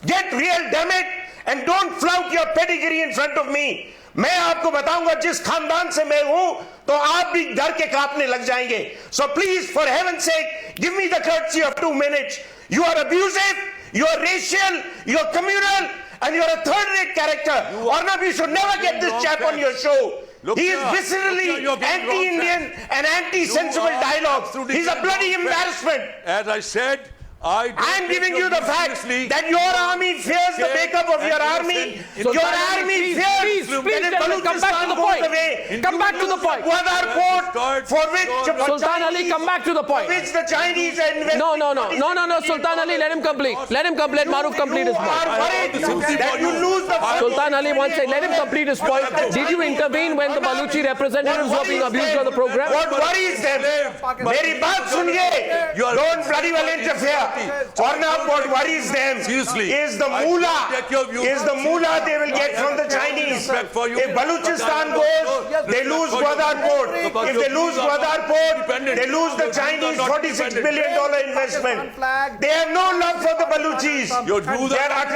Get real, damn it, and don't flout your pedigree in front of me. मैं आपको बताऊंगा जिस खानदान से मैं हूं तो आप भी डर के कांपने लग जाएंगे. So please, for heaven's sake, give me the courtesy of 2 minutes. You are abusive, you are racial, you are communal, and you are a third-rate character. Arnab, you should never get this chap on your show. He is viscerally anti-Indian and anti-sensible dialogue. He's a bloody embarrassment. As I said, I am giving you the fact that your army fears the breakup of your army. Your army fears that Balochistan goes away. Come back to the point. Gwadar port, for which Sultan Ali, come back to the point. For which the Chinese invest. No, Sultan Ali, let him complete. Let him complete. Maroof complete his point. You are worried that you lose the fight. Sultan Ali, one second. Let him complete his point. Did you intervene when the Baluchi representatives were being abused on the program? What worries them? Meri baat suniye. Don't bloody well interfere. Arnab, what worries them is the moolah they will get from the Chinese. If Balochistan goes, they lose Gwadar port. If they lose Gwadar port, they lose the Chinese $46 billion investment. They have no love for the Baluchis.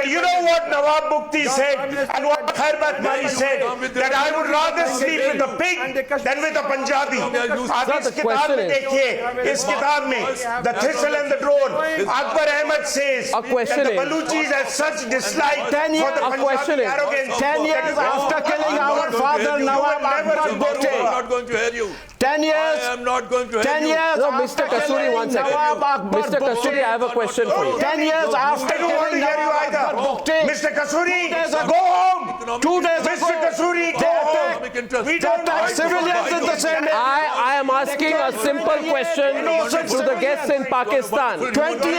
You know what Nawab Bukti said and what Khairbat Mari said, that I would rather sleep with a pig than with a Punjabi. Aap is kitab mein dekhiye, is kitab mein, The Thistle and the Drone, Akbar Ahmed says that the Baluchis have such dislike 10 years, for the Punjabi arrogance. 10 years after killing our father, Nawab Akbar Bhutto. I'm not going to hear you. 10 years. I am not going to hear 10 you. years. No, Mr. Kasuri, one second. Mr. Kasuri, I have a question for you. 10 years after killing Nawab Akbar Bhutto. Mr. Kasuri, go home. 2 days ago. Mr. Kasuri, go home. We don't attack civilians in the same day. I am asking a simple question to the guests in Pakistan. 28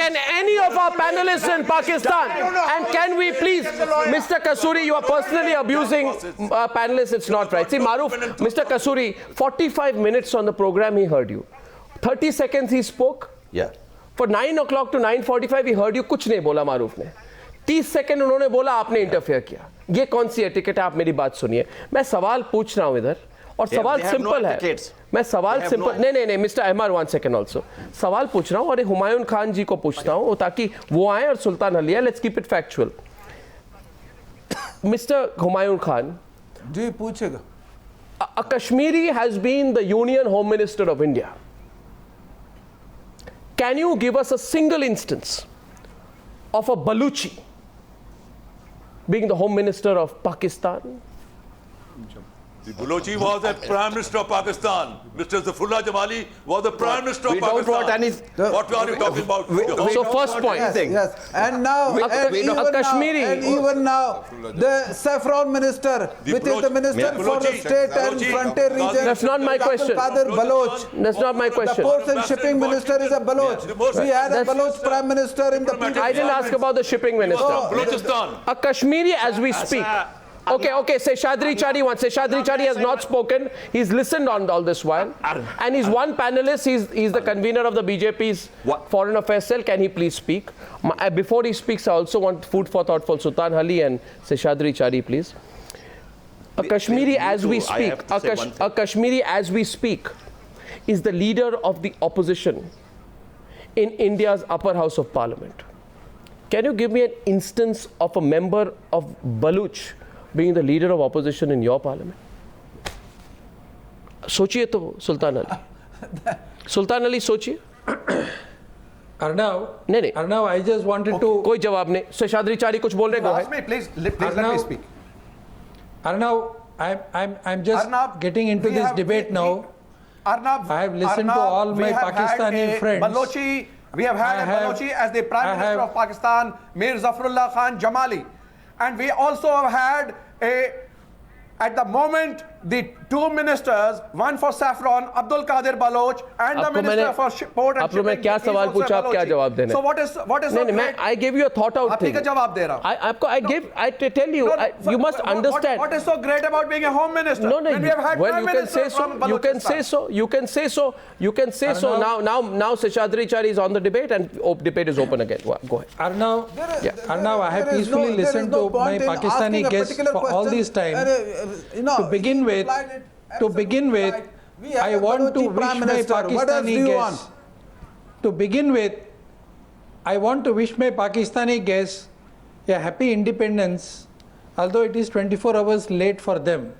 Can any of our panelists in Pakistan, and can we please, Mr. Kasuri, you are personally abusing panelists, it's not right. See, Maroof, Mr. Kasuri, 45 minutes on the program he heard you. 30 seconds he spoke. Yeah. For 9 o'clock to 9:45 he heard you, कुछ नहीं बोला मारूफ ने. 30 second उन्होंने बोला, आपने interfere किया. ये कौन सी एटिकेट है? आप मेरी बात सुनिए. मैं सवाल पूछ रहा हूं इधर और सवाल सिंपल है. मैं सवाल सिंपल नहीं मिस्टर अहमद, 1 सेकंड ऑल्सो. सवाल पूछ रहा हूं और हुमायूं खान जी को पूछता हूं ताकि वो आए और सुल्तान हली. Let's keep it factual. Mister Humayun Khan ji पूछेगा. A Kashmiri has been the Union Home Minister of India. Can you give us a single instance of a Baluchi being the Home Minister of Pakistan? The Balochi was the Prime Minister of Pakistan. Mr. Zafrullah Jamali was the Prime Minister of Pakistan. What are you talking about? So first point. Yes. And now, even now, the Saffron Minister, which is the Minister for the State and Frontier Region. That's not my question. Baloch. That's not my question. The Ports and Shipping Minister is a Baloch. We had a Baloch Prime Minister in the... I didn't ask about the Shipping Minister. Balochistan. A Kashmiri, as we speak, Okay, Seshadri Chari has not spoken. He's listened on all this while. And he's one panelist. He's the convener of the BJP's Foreign Affairs Cell. Can he please speak? Before he speaks, I also want food for thought for Sultan Hali and Seshadri Chari, please. A Kashmiri as we speak is the leader of the opposition in India's upper house of parliament. Can you give me an instance of a member of Baloch being the leader of opposition in your parliament? सोचिए तो Sultan Ali. Sultan Ali सोचिए. Arnav, I just wanted to. कोई जवाब नहीं. Seshadri Chari कुछ बोल रहे हैं. Ask me, please let me speak. Arnav, I'm just getting into this debate now. Arnav, I have listened to all my Pakistani friends. Balochi, we have had a Balochi as the Prime Minister of Pakistan, Mir Zafrullah Khan Jamali. And we also have had at the moment, the two ministers, one for Saffron, Abdul Qadir Baloch, and the Minister for Port and Shipping. So what is so great? I gave you a thought out thing. I tell you, you must understand. What is so great about being a home minister? Well, you can say so. You can say so. Now Seshadri Chari is on the debate and debate is open again. Go ahead. Arnav, I have peacefully listened to my Pakistani guests for all this time. To begin with, I want to wish my Pakistani guests. To begin with, I want to wish my Pakistani guests a happy independence, although it is 24 hours late for them.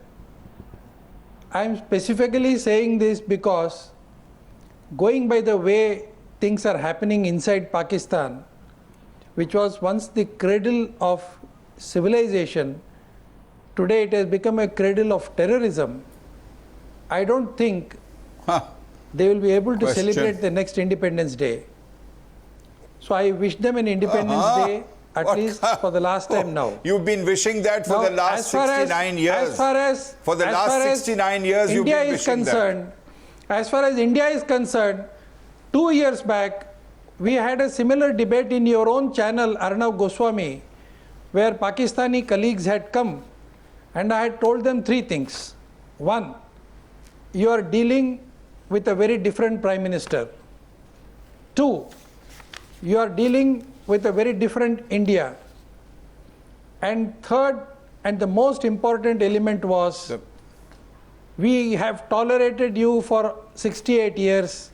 I am specifically saying this because, going by the way things are happening inside Pakistan, which was once the cradle of civilization, today it has become a cradle of terrorism. I don't think they will be able to celebrate the next Independence Day. So I wish them an Independence Day, at least for the last time now. You've been wishing that for the last 69 years. As far as 69 years you've been wishing that. As far as India is concerned, 2 years back, we had a similar debate in your own channel, Arnav Goswami, where Pakistani colleagues had come. And I had told them three things. One, you are dealing with a very different Prime Minister. Two, you are dealing with a very different India. And third, and the most important element was, we have tolerated you for 68 years.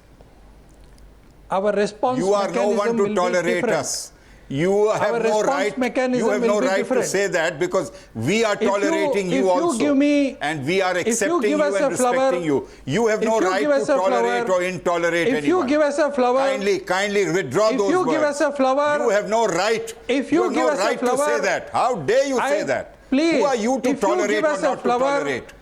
Our response mechanism will be different. You are no one to tolerate us. You have no right. You have no right to say that, because we are tolerating you also, and we are accepting you and respecting you. You have no right to tolerate or intolerate anyone. If you give us a flower, kindly withdraw those words. If you give us a flower, you have no right. If you give us a flower, to say that. How dare you say that? Please, who are you to tolerate or not to tolerate?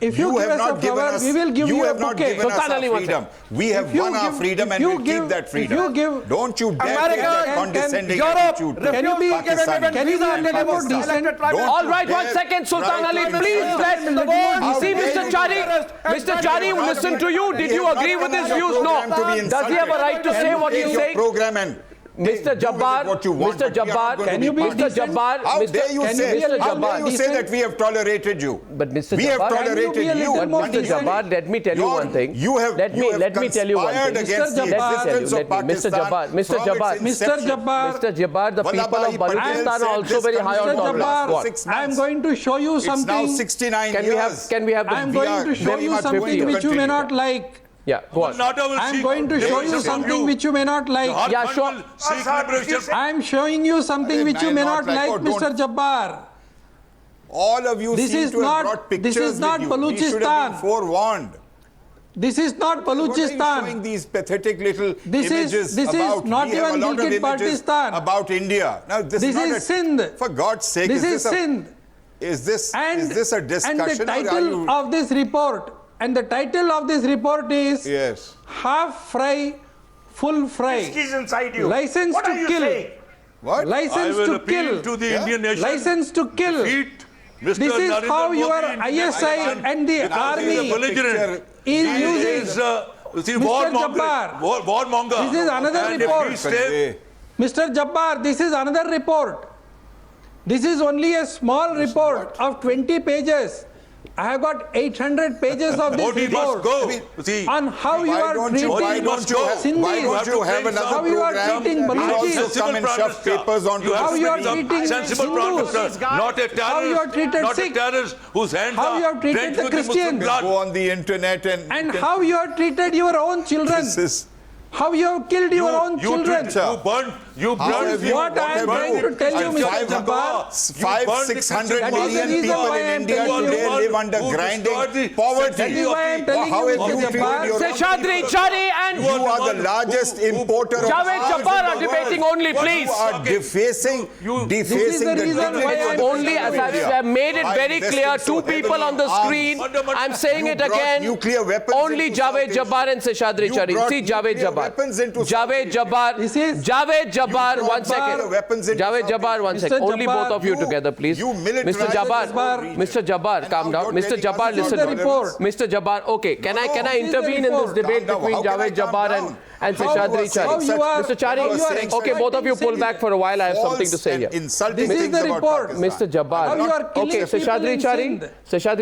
If you give us a flower, we will give you a bouquet. You have not given us our freedom. We have won our freedom and we'll keep that freedom. Don't you dare take that condescending attitude. Can you be a little more decent? All right, 1 second, Sultan Ali. Please let see Mr. Chari. Mr. Chari will listen to you. Did you agree with his views? No. Does he have a right to say what he's saying? Mr. Jabbar, Mr. Jabbar, can you be Mr. Jabbar, how dare you say that we have tolerated you? But Mr. We have tolerated you. Mr. Jabbar, let me tell you one thing. Let me tell you one thing. Mr. Jabbar, the people of Balochistan are also very high on tolerance. I am going to show you something. It's now 69 years. Can we have the I am going to show you something which you may not like. Yeah, go on. I am going to show you something which you may not like. Yeah, sure. I am showing you something which you may not like, Mr. Jabbar. All of you seem to have brought pictures with you. This is not Balochistan. We should have been forewarned. This is not Balochistan. What are you showing these pathetic little This images is not even Gilgit-Baltistan. About India. Now, this is Sindh. For God's sake, this is Sindh. Is this a discussion? And the title of this report. And the title of this report is Half Fry, Full Fry. Is inside you. License what to are you kill. Saying? What? License to kill. To the Indian nation. License to kill. This is how your ISI and the army is using. Mr. Jabbar, this is another report. Mr. Jabbar, this is another report. This is only a small report of 20 pages. I have got 800 pages of this report on how you are treating Sindhis, how you are treating Balochis, how you are treating Hindus, not a terrorist, how you are treated Sikhs, whose hands how you have treated the Christians, go on the internet and how you have treated your own children. How you have killed your own children. You burned. What I am trying to tell you, Mr. Jabbar, 500-600 million people in India today live under grinding poverty. That is why I am telling you, Mr. Jabbar. Seshadri, Chari and... You are the largest importer of... Javed, Jabbar are debating only, please. You are defacing the dignity of only, as I have made it very clear, two people on the screen. I'm saying it again. Only Javed, Jabbar and Seshadri, Chari. See, Javed, Jabbar. Javed Jabbar, 1 second. Javed Jabbar, 1 second. Only both of you together, please. Mr. Jabbar, calm down. Mr. Jabbar, listen. Mr. Jabbar, okay. Can I intervene in this debate between Javed Jabbar and Seshadri Chari? Mr. Chari, okay, both of you pull back for a while. I have something to say here. This is the report. Mr. Jabbar. Okay, Seshadri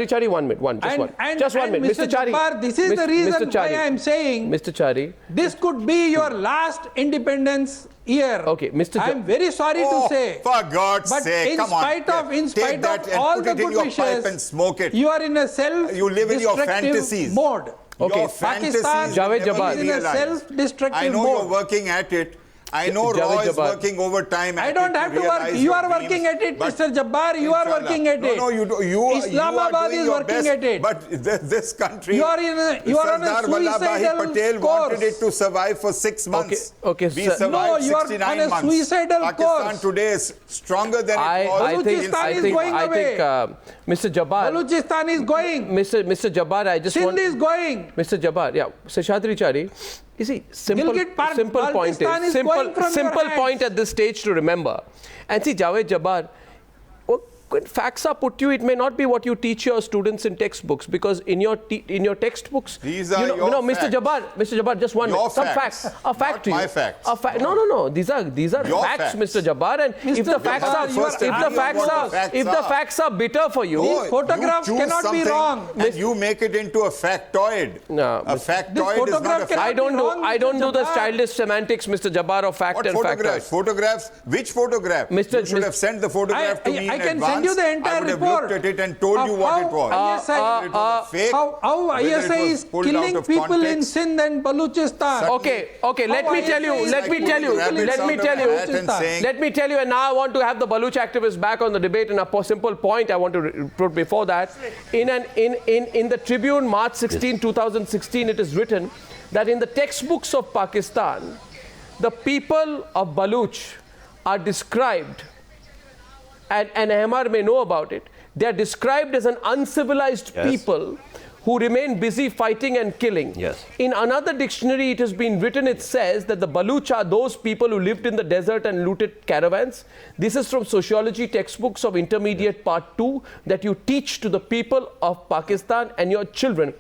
Chari, 1 minute. Just 1 minute. Mr. Chari. This is the reason why I am saying, Mr. Chari, this could be your last independence year. Okay, Mr. I am very sorry to say. For God's sake, come on. In spite of all the good wishes, you are in a self-destructive mode. Okay, Pakistan is in a self-destructive mode. I know you're working at it. I know Raw is working overtime. I don't have to work. You are working at it, Mr. Jabbar. You are working at it. No, Islamabad is working at it. But this country, you are on a suicidal Patel course. wanted it to survive for 6 months. Okay, we survived 69 months. On a suicidal Pakistan course. today is stronger than it was. Balochistan is going away. Mr. Jabbar. Balochistan is going. Mr. Jabbar, I just Sindh is going. Mr. Jabbar, yeah. Seshadri Chari. You see, simple point at this stage to remember. And see, Javed Jabbar, when facts are put to you, it may not be what you teach your students in textbooks, because in your textbooks, these are your Mr. Jabbar, just 1 minute. Some facts are fact to you. My facts. No. These are facts, Mr. Jabbar. And if the facts are bitter for you, these photographs cannot be wrong. And you make it into a factoid. No, a factoid is not a fact. I don't do the childish semantics, Mr. Jabbar, of fact and factoid. Photographs? Which photograph? You should have sent the photograph to me in advance. You the entire I would have report looked at it and told you what it was. How ISI is killing people in Sindh and Balochistan. Okay, let me tell you, and now I want to have the Baloch activists back on the debate, and a simple point I want to put before that. In the Tribune, March 16, 2016, it is written that in the textbooks of Pakistan, the people of Baloch are described, and Ahmed may know about it, they are described as an uncivilized people who remain busy fighting and killing. Yes. In another dictionary, it has been written, it says that the Baloch are those people who lived in the desert and looted caravans. This is from sociology textbooks of intermediate part 2 that you teach to the people of Pakistan and your children.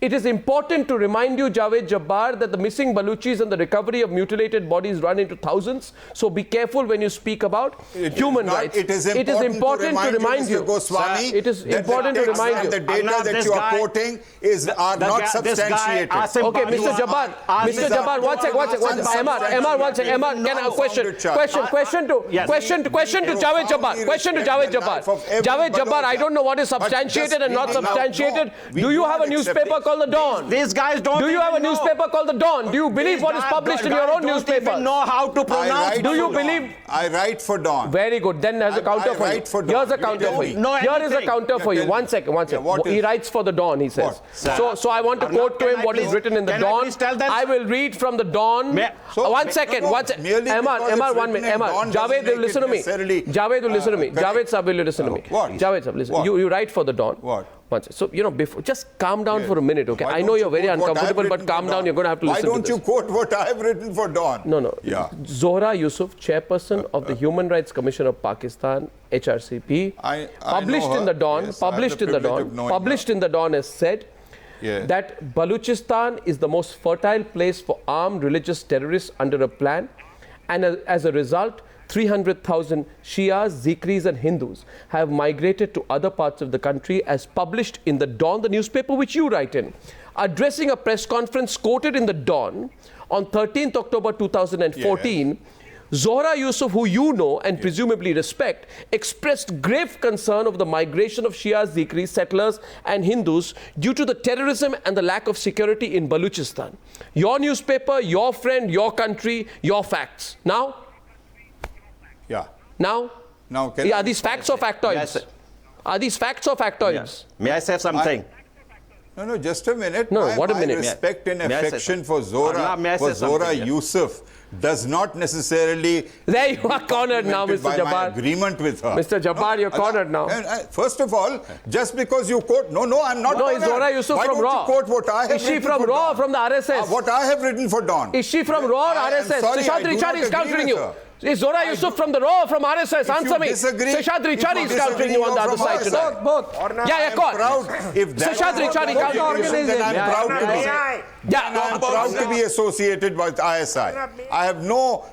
It is important to remind you, Javed Jabbar, that the missing Balochis and the recovery of mutilated bodies run into thousands. So be careful when you speak about human rights. It is important to remind you, Mr. Goswami, it is important to remind you. The data that you are quoting are not substantiated. Okay, Mr. Jabbar, one second. Ahmed, 1 second. Ahmed, can I question to Javed Jabbar. Javed Jabbar, I don't know what is substantiated and not substantiated. Do you have a newspaper called The Dawn? These guys don't. Do you have a newspaper called The Dawn? Do you believe what is published in your own newspaper? Don't even know how to pronounce. Do you believe? I write for Dawn. Very good. Then there's a counter for you. Here's a counter for you. Here is a counter for you. 1 second. He writes for The Dawn, he says. So I want to quote to him what is written in The Dawn. I will read from The Dawn. 1 second. Ahmed, 1 minute. Javed will listen to me. Javed sir will listen to me. Javed sir, listen. You write for The Dawn. What? So, just calm down for a minute, okay? I know you're very uncomfortable, but calm down. You're going to have to listen to this. Why don't you quote what I've written for Dawn? No. Yeah. Zohra Yusuf, chairperson of the Human Rights Commission of Pakistan, HRCP, published in The Dawn, published in The Dawn has said that Balochistan is the most fertile place for armed religious terrorists under a plan, and as a result, 300,000 Shias, Zikris and Hindus have migrated to other parts of the country, as published in the Dawn, the newspaper which you write in. Addressing a press conference quoted in the Dawn on 13th October 2014, Zohra Yusuf, who you know and presumably respect, expressed grave concern of the migration of Shia, Zikri, settlers and Hindus due to the terrorism and the lack of security in Balochistan. Your newspaper, your friend, your country, your facts. Now? Yeah. Now? Are these facts or factoids? Are these facts or factoids? Yes. May I say something? No, just a minute. No, what a minute. My respect and affection for Zohra Yusuf does not necessarily... There you are cornered now, Mr. Jabbar. My agreement with her. Mr. Jabbar, you're cornered now. First of all, just because you quote... No, I'm not cornered. No, is Zohra Yusuf from RAW? Why don't you quote what I have written for Dawn? Is she from RAW or from the RSS? What I have written for Dawn. Is she from RAW or RSS? Seshadri Chari is countering you. Is Zohra Yusuf from the RAW or from RSS? Answer me. Seshadri Chari is countering you on the other side tonight. Both. Yeah, proud. If Seshadri Chari organization, then I'm proud to be. I'm proud to be associated with ISI. I have no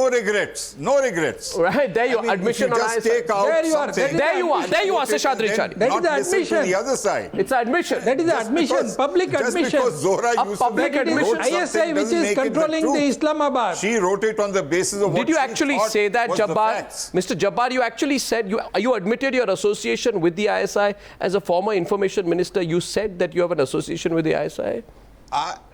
regrets. No regrets. Right, there you are. Admission on ISI. Just take out something. There you are, Seshadri Chari. That is the admission. To the other side. It's admission. That is the admission. Public admission. Just because Zohra Yusuf public admission. ISI, which is controlling the Islamabad. She wrote it on the basis of what Did you actually say that, Jabbar? Mr. Jabbar, you actually said, you admitted your association with the ISI as a former information minister. You said that you have an association with the ISI?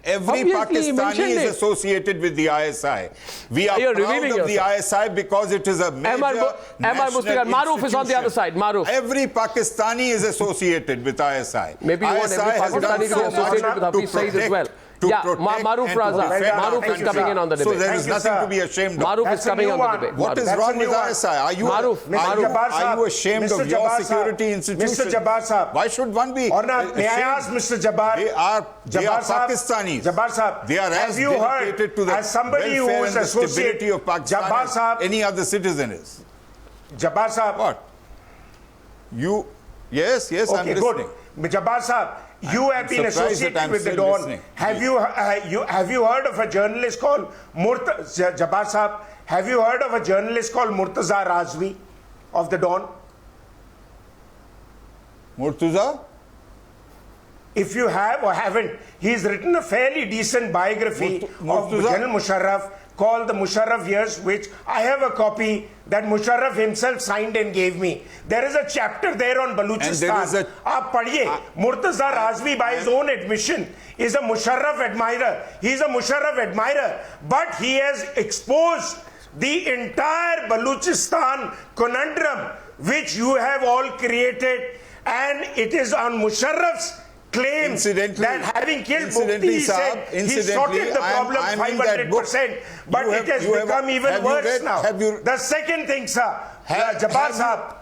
Every Pakistani is associated with the ISI. We are proud of the ISI because it is a major national Maroof is on the other side. Maroof. Every Pakistani is associated with ISI. Maybe you want every Pakistani to be associated with Hafiz Saeed as well. Yeah, Maroof Raza. Maroof is coming in on the debate. So there is nothing to be ashamed of. Maroof is coming on the debate. What is wrong with ISI? Are you ashamed of your security institutions? Mr. Jabbar Sahab. Why should one be? May I ask Mr. Jabbar? They are Pakistanis. Jabbar Sahab. They are as dedicated to the welfare and the stability of Pakistan as any other citizen is. Jabbar Sahab. What? You? Yes, okay, I'm listening. Good. Jabbar Sahab, you have been associated with the Dawn. Have you heard of a journalist called Jabbar Sahab? Have you heard of a journalist called Murtaza Razvi of the Dawn? Murtaza? If you have or haven't, he's written a fairly decent biography of General Musharraf called The Musharraf Years, which I have a copy that Musharraf himself signed and gave me. There is a chapter there on Balochistan. Aap padhiye. Murtaza Razvi, by his own admission, is a Musharraf admirer. He's a Musharraf admirer, but he has exposed the entire Balochistan conundrum which you have all created, and it is on Musharraf's claim that having killed Mufti, he said he sorted the problem 500%, but it has become even worse now. The second thing, sir, Jabbar Sahab,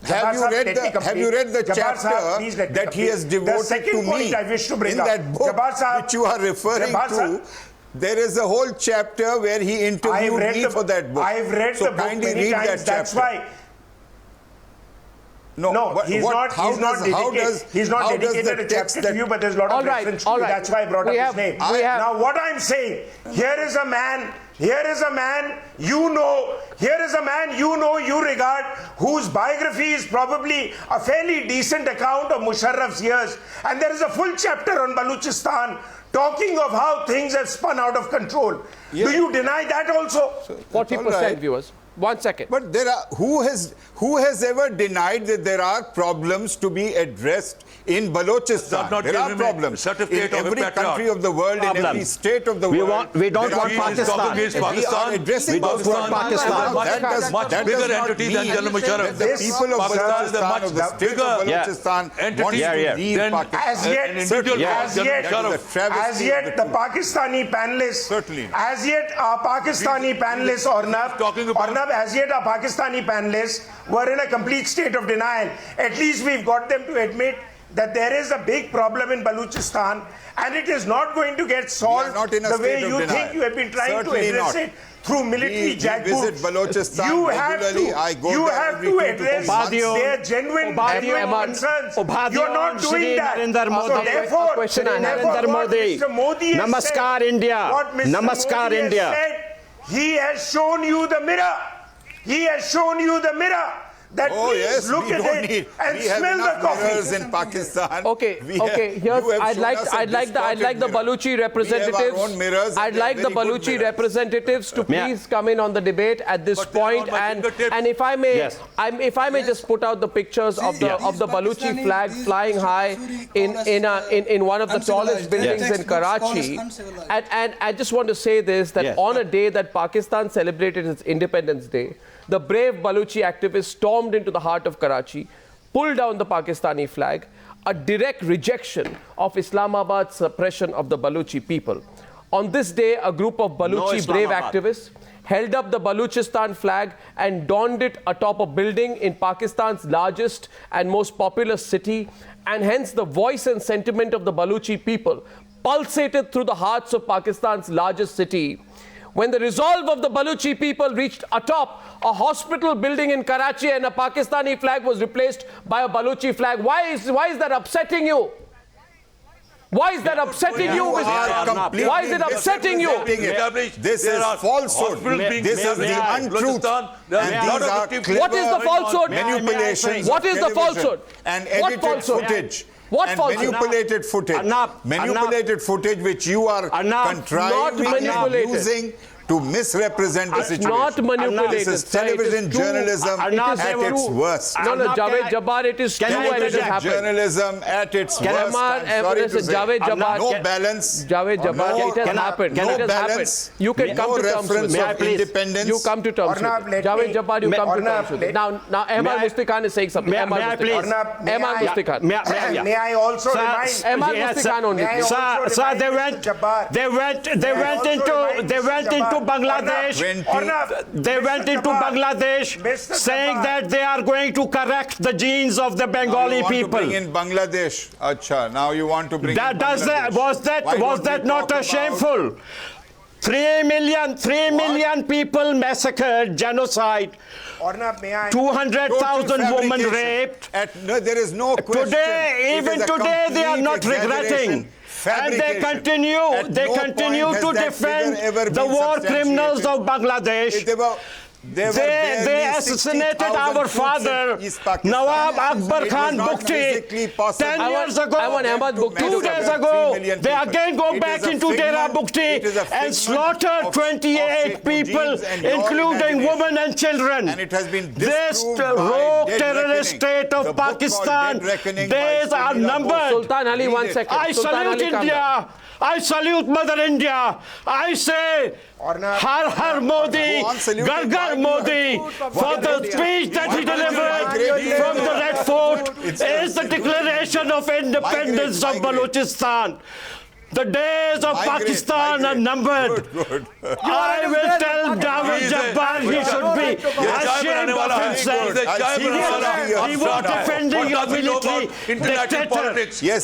have you read the chapter that he has devoted to me in that book which you are referring to? There is a whole chapter where he interviewed me for that book. I've read the book many times. That's why. No, he's not dedicated a chapter to you, but there's a lot of reference to you. That's why I brought up his name. Now, what I'm saying, here is a man you know, you regard, whose biography is probably a fairly decent account of Musharraf's years, and there is a full chapter on Balochistan talking of how things have spun out of control. Do you deny that also? 40% viewers. 1 second. But there are who has ever denied that there are problems to be addressed in Balochistan? There are problems in every country of the world, in every state of the world. We don't want Pakistan. We are addressing Pakistan. Much bigger entity than General Musharraf. The people of Balochistan, of the state of Balochistan, want to leave Pakistan. As yet, the Pakistani panelists, as yet our Pakistani panelists, as yet our Pakistani panelists were in a complete state of denial. At least we've got them to admit that there is a big problem in Balochistan, and it is not going to get solved the way you think you have been trying to address it through military jackboots. You have to address their genuine concerns. You're not doing that. So therefore, Mr. Modi, Namaskar India. Namaskar India. He has shown you the mirror. He has shown you the mirror. That yes, look we at don't it need. and We smell have the coffee. mirrors in Pakistan. Okay. Here's I'd like the Baluchi representatives. I'd like the Baluchi representatives to please come in on the debate at this point. And if I may, just put out the pictures of the Baluchi flag flying high in one of the tallest buildings in Karachi. And I just want to say this, that on a day that Pakistan celebrated its Independence Day, the brave Baluchi activists stormed into the heart of Karachi, pulled down the Pakistani flag, a direct rejection of Islamabad's suppression of the Baluchi people. On this day, a group of Baluchi brave activists held up the Balochistan flag and donned it atop a building in Pakistan's largest and most populous city, and hence the voice and sentiment of the Baluchi people pulsated through the hearts of Pakistan's largest city. When the resolve of the Baluchi people reached atop a hospital building in Karachi and a Pakistani flag was replaced by a Baluchi flag, why is that upsetting you? Why is that upsetting you? Why is it upsetting you? This is falsehood. This is the untruth. What is the falsehood? Manipulations. What is the falsehood? And edited footage. What and falsehood? Manipulated footage. Manipulated footage which you are contriving and using to misrepresent the situation. Not manipulated. This is television journalism at its worst. No, Javed Jabbar, it is true and it has happened. Journalism at its worst. I'm sorry to say. No balance. Javed Jabbar, it has happened. No balance. You can come to terms with it. Independence. You come to terms with it. Javed Jabbar, you come to terms with it. Now Ahmed Mustikhan is saying something. May I also remind Ahmed Mustikhan only. Sir, they went into Bangladesh. They went into Bangladesh saying that they are going to correct the genes of the Bengali people. Bring in Bangladesh. Acha, now you want to bring in Bangladesh. Was that not shameful? 3 million people massacred, genocide. 200,000 women raped. There is no question. Today, they are not regretting. And they continue to defend the war criminals of Bangladesh. They assassinated our father, Nawab Akbar Khan Bukti, 10 years ago. 2 days ago, they again go back into Dera Bukti and slaughter 28 people, including women and children. This rogue terrorist state of Pakistan, days are numbered. Sultan Ali, 1 second. I salute India. I salute Mother India. I say, Har Har Modi, Gar Gar Modi, for the speech that he delivered from the Red Fort is the declaration of independence of Balochistan. The days of Pakistan are numbered. I will tell Javed Jabbar he should be ashamed of himself. He was defending a military dictator.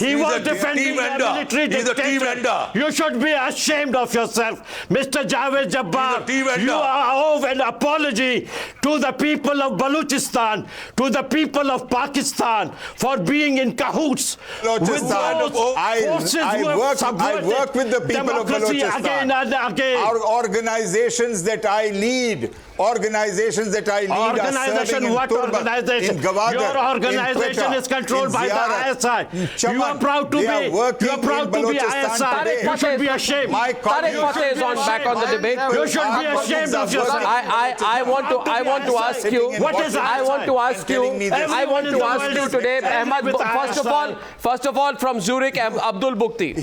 He was defending a military dictator. You should be ashamed of yourself. Mr. Javed Jabbar, you owe an apology to the people of Balochistan, to the people of Pakistan for being in cahoots with those forces who I work with the people of Balochistan. Again and again. Our organizations that I lead are serving what in Turban, organization? in Gwadar, your organization is controlled by the ISI. You are proud to be ISI. You should be ashamed. Tarik Phatem is back on the debate. You should be ashamed of yourself. I want to ask you. What is I want to ask you today, Ahmed. First of all, from Zurich, Abdul Bukti.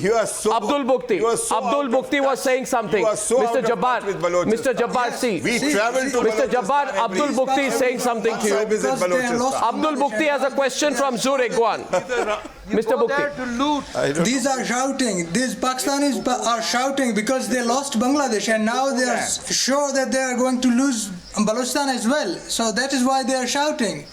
Abdul Bukti was saying something. Mr. Jabbar, see. Mr. Jabbar, Abdul Bukti is saying something to you. Abdul Bukti has a question from Zurich. Go on. Mr. Bukti. These are shouting. These Pakistanis are shouting because they lost Bangladesh and now they are sure that they are going to lose Balochistan as well. So that is why they are shouting.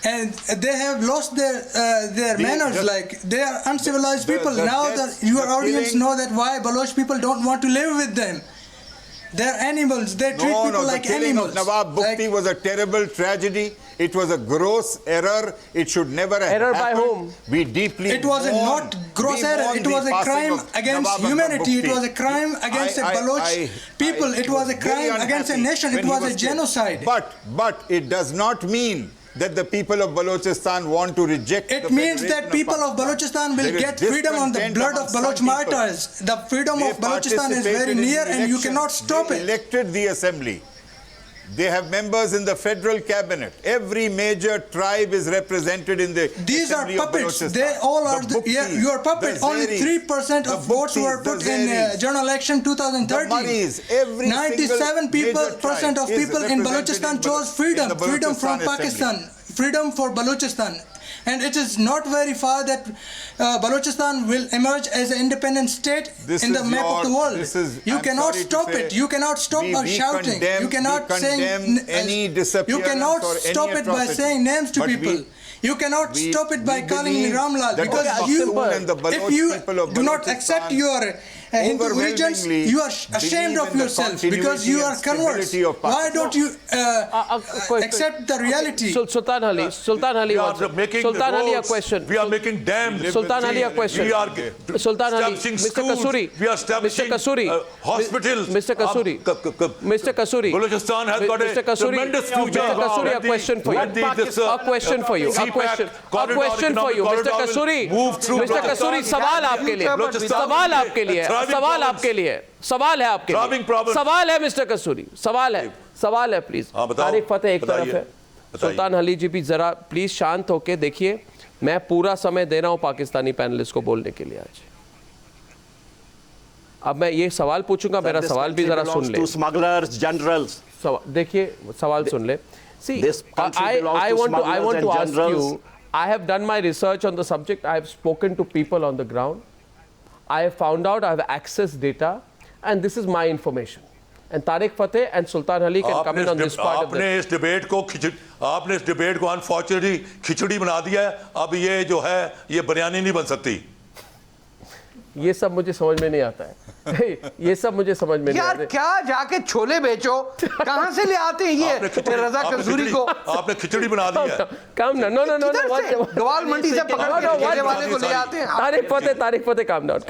And they have lost their manners, like they are uncivilized people. Now that your audience know that why Baloch people don't want to live with them. They're animals. They treat people like animals. The killing of Nawab Bukti was a terrible tragedy. It was a gross error. It should never have happened. Error by whom? We deeply It was not gross error. It was a crime against humanity. It was a crime against the Baloch people. It was a crime against a nation. It was a genocide. But it does not mean that the people of Balochistan want to reject. It means that people of Balochistan will get freedom on the blood of Baloch martyrs. The freedom of Balochistan is very near and you cannot stop it. Elected the assembly. They have members in the federal cabinet. Every major tribe is represented in the These assembly are puppets. They all are your puppet. Only 3% of votes were put in general election 2013. 97% of people in Balochistan chose freedom. Freedom from Pakistan. Freedom for Balochistan. And it is not very far that Balochistan will emerge as an independent state in the map of the world. You cannot stop it. You cannot stop by shouting. You cannot You cannot stop it by saying names to people. You cannot stop it by calling me Ramlal, because if you do not accept your Hindu religions, you are ashamed of yourself because you are converts. Why don't you accept the reality? Sultan Hali, a question. We are making dams. Sultan Hali, a question. We are Sultan Hali, Mr. Kasuri. We are establishing hospitals. Mr. Kasuri. Balochistan has got a tremendous future. Mr. Kasuri, a question for you. A question for you. A question for you. Mr. Kasuri. Mr. Kasuri, सवाल आपके लिए. सवाल आपके लिए. सवाल आपके लिए. सवाल है आपके लिए. सवाल है मिस्टर कसूरी. सवाल है प्लीज. तारिक फतेह एक तरफ है. सुल्तान हली जी भी जरा प्लीज शांत होके देखिए. मैं पूरा समय दे रहा हूं पाकिस्तानी पैनलिस्ट को बोलने के लिए आज. अब मैं ये सवाल पूछूंगा. मेरा सवाल भी जरा सुन ले. Smugglers generals. देखिए सवाल सुन ले. See, I want to ask you, I have done my research on the subject. I have spoken to people on the ground. I have found out, I have accessed data, and this is my information. And Tarik Fateh and Sultan Hali can come in on this part of आपने इस debate को unfortunately खिचड़ी बना दिया है. अब ये जो है ये बिरयानी नहीं बन सकती. ये सब मुझे समझ में नहीं आता है. ये सब मुझे समझ में नहीं आता. यार क्या जाके छोले बेचो, कहां से ले आते हैं ये रजा कसूरी को? आपने खिचड़ी बना दी है. काम ना नो गवाल मंडी से पकड़ के ठेले वाले को ले आते हैं. Tarik Fateh, calm down.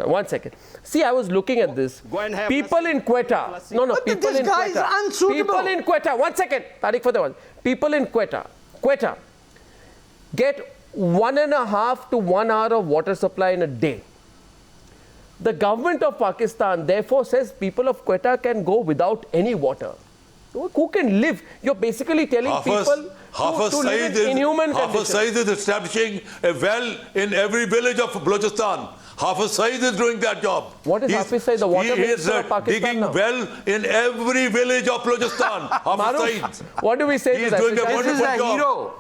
1 second. See, I was looking at this. People in Quetta. People in Quetta. 1 second. Tarik Fateh. People in Quetta get 1.5 to 1 hour of water supply in a day. The government of Pakistan therefore says people of Quetta can go without any water. Who can live? You're basically telling people to live in inhuman conditions. Hafiz Saeed is establishing a well in every village of Balochistan. Hafiz Saeed is doing that job. What is Hafiz Saeed, the water minister of Pakistan digging now? well in every village of Balochistan. Maroof, what do we say to that? He is doing a wonderful job. This is a hero.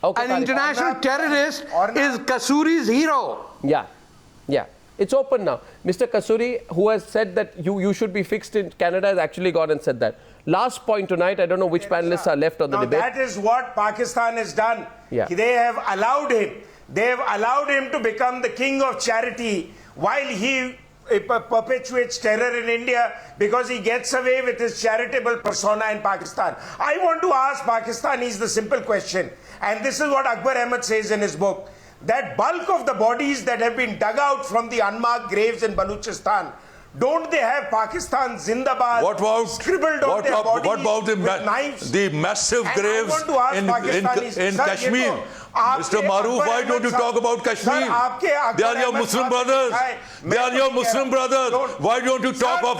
Okay, an international terrorist is Kasuri's hero. Yeah. It's open now. Mr. Kasuri, who has said that you should be fixed in Canada, has actually gone and said that. Last point tonight, I don't know which panelists are left on the debate. That is what Pakistan has done. Yeah. They have allowed him. They have allowed him to become the king of charity while he perpetuates terror in India because he gets away with his charitable persona in Pakistan. I want to ask Pakistanis the simple question, and this is what Akbar Ahmed says in his book, that bulk of the bodies that have been dug out from the unmarked graves in Balochistan, don't they have Pakistan Zindabad scribbled on their bodies what about with knives? The massive graves in Kashmir? Mr. Maroof, why don't you talk about Kashmir? They are your Muslim brothers. They are your Muslim brothers. Why don't you talk of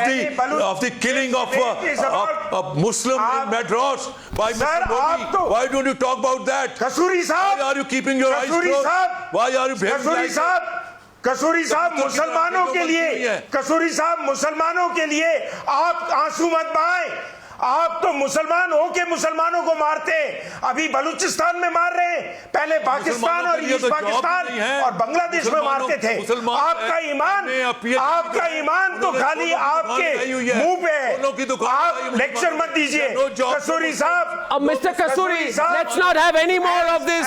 the killing of a Muslim in Madras by Mr. Modi? Why don't you talk about that? Kasuri Sahab, why are you keeping your eyes closed? Why are you behaving like that? कसूरी साहब मुसलमानों के लिए आप आंसू मत बहाएं. आप तो तो मुसलमान हो के मुसलमानों को मारते, अभी बलूचिस्तान में मार रहे हैं, पहले पाकिस्तान और ईस्ट पाकिस्तान और बांग्लादेश में मारते थे। आपका ईमान तो खाली आपके मुंह पे है। आप लेक्चर मत दीजिए कसूरी साहब। Mr. Kasuri, let's not have any more of this.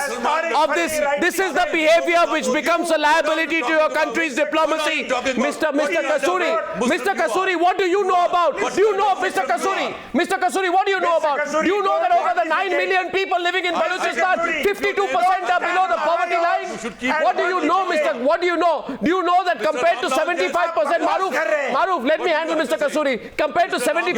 This is the behavior which becomes a liability to your country's diplomacy. Mr. Kasuri, what do you know about? Do you know, Mr. Kasuri, what do you know about? Do you know that over the 9 million people living in Balochistan, 52% are below the poverty line? What do you know, What do you know? Do you know that compared to 75%, Maroof, let me handle Mr. Kasuri. Compared to 75% in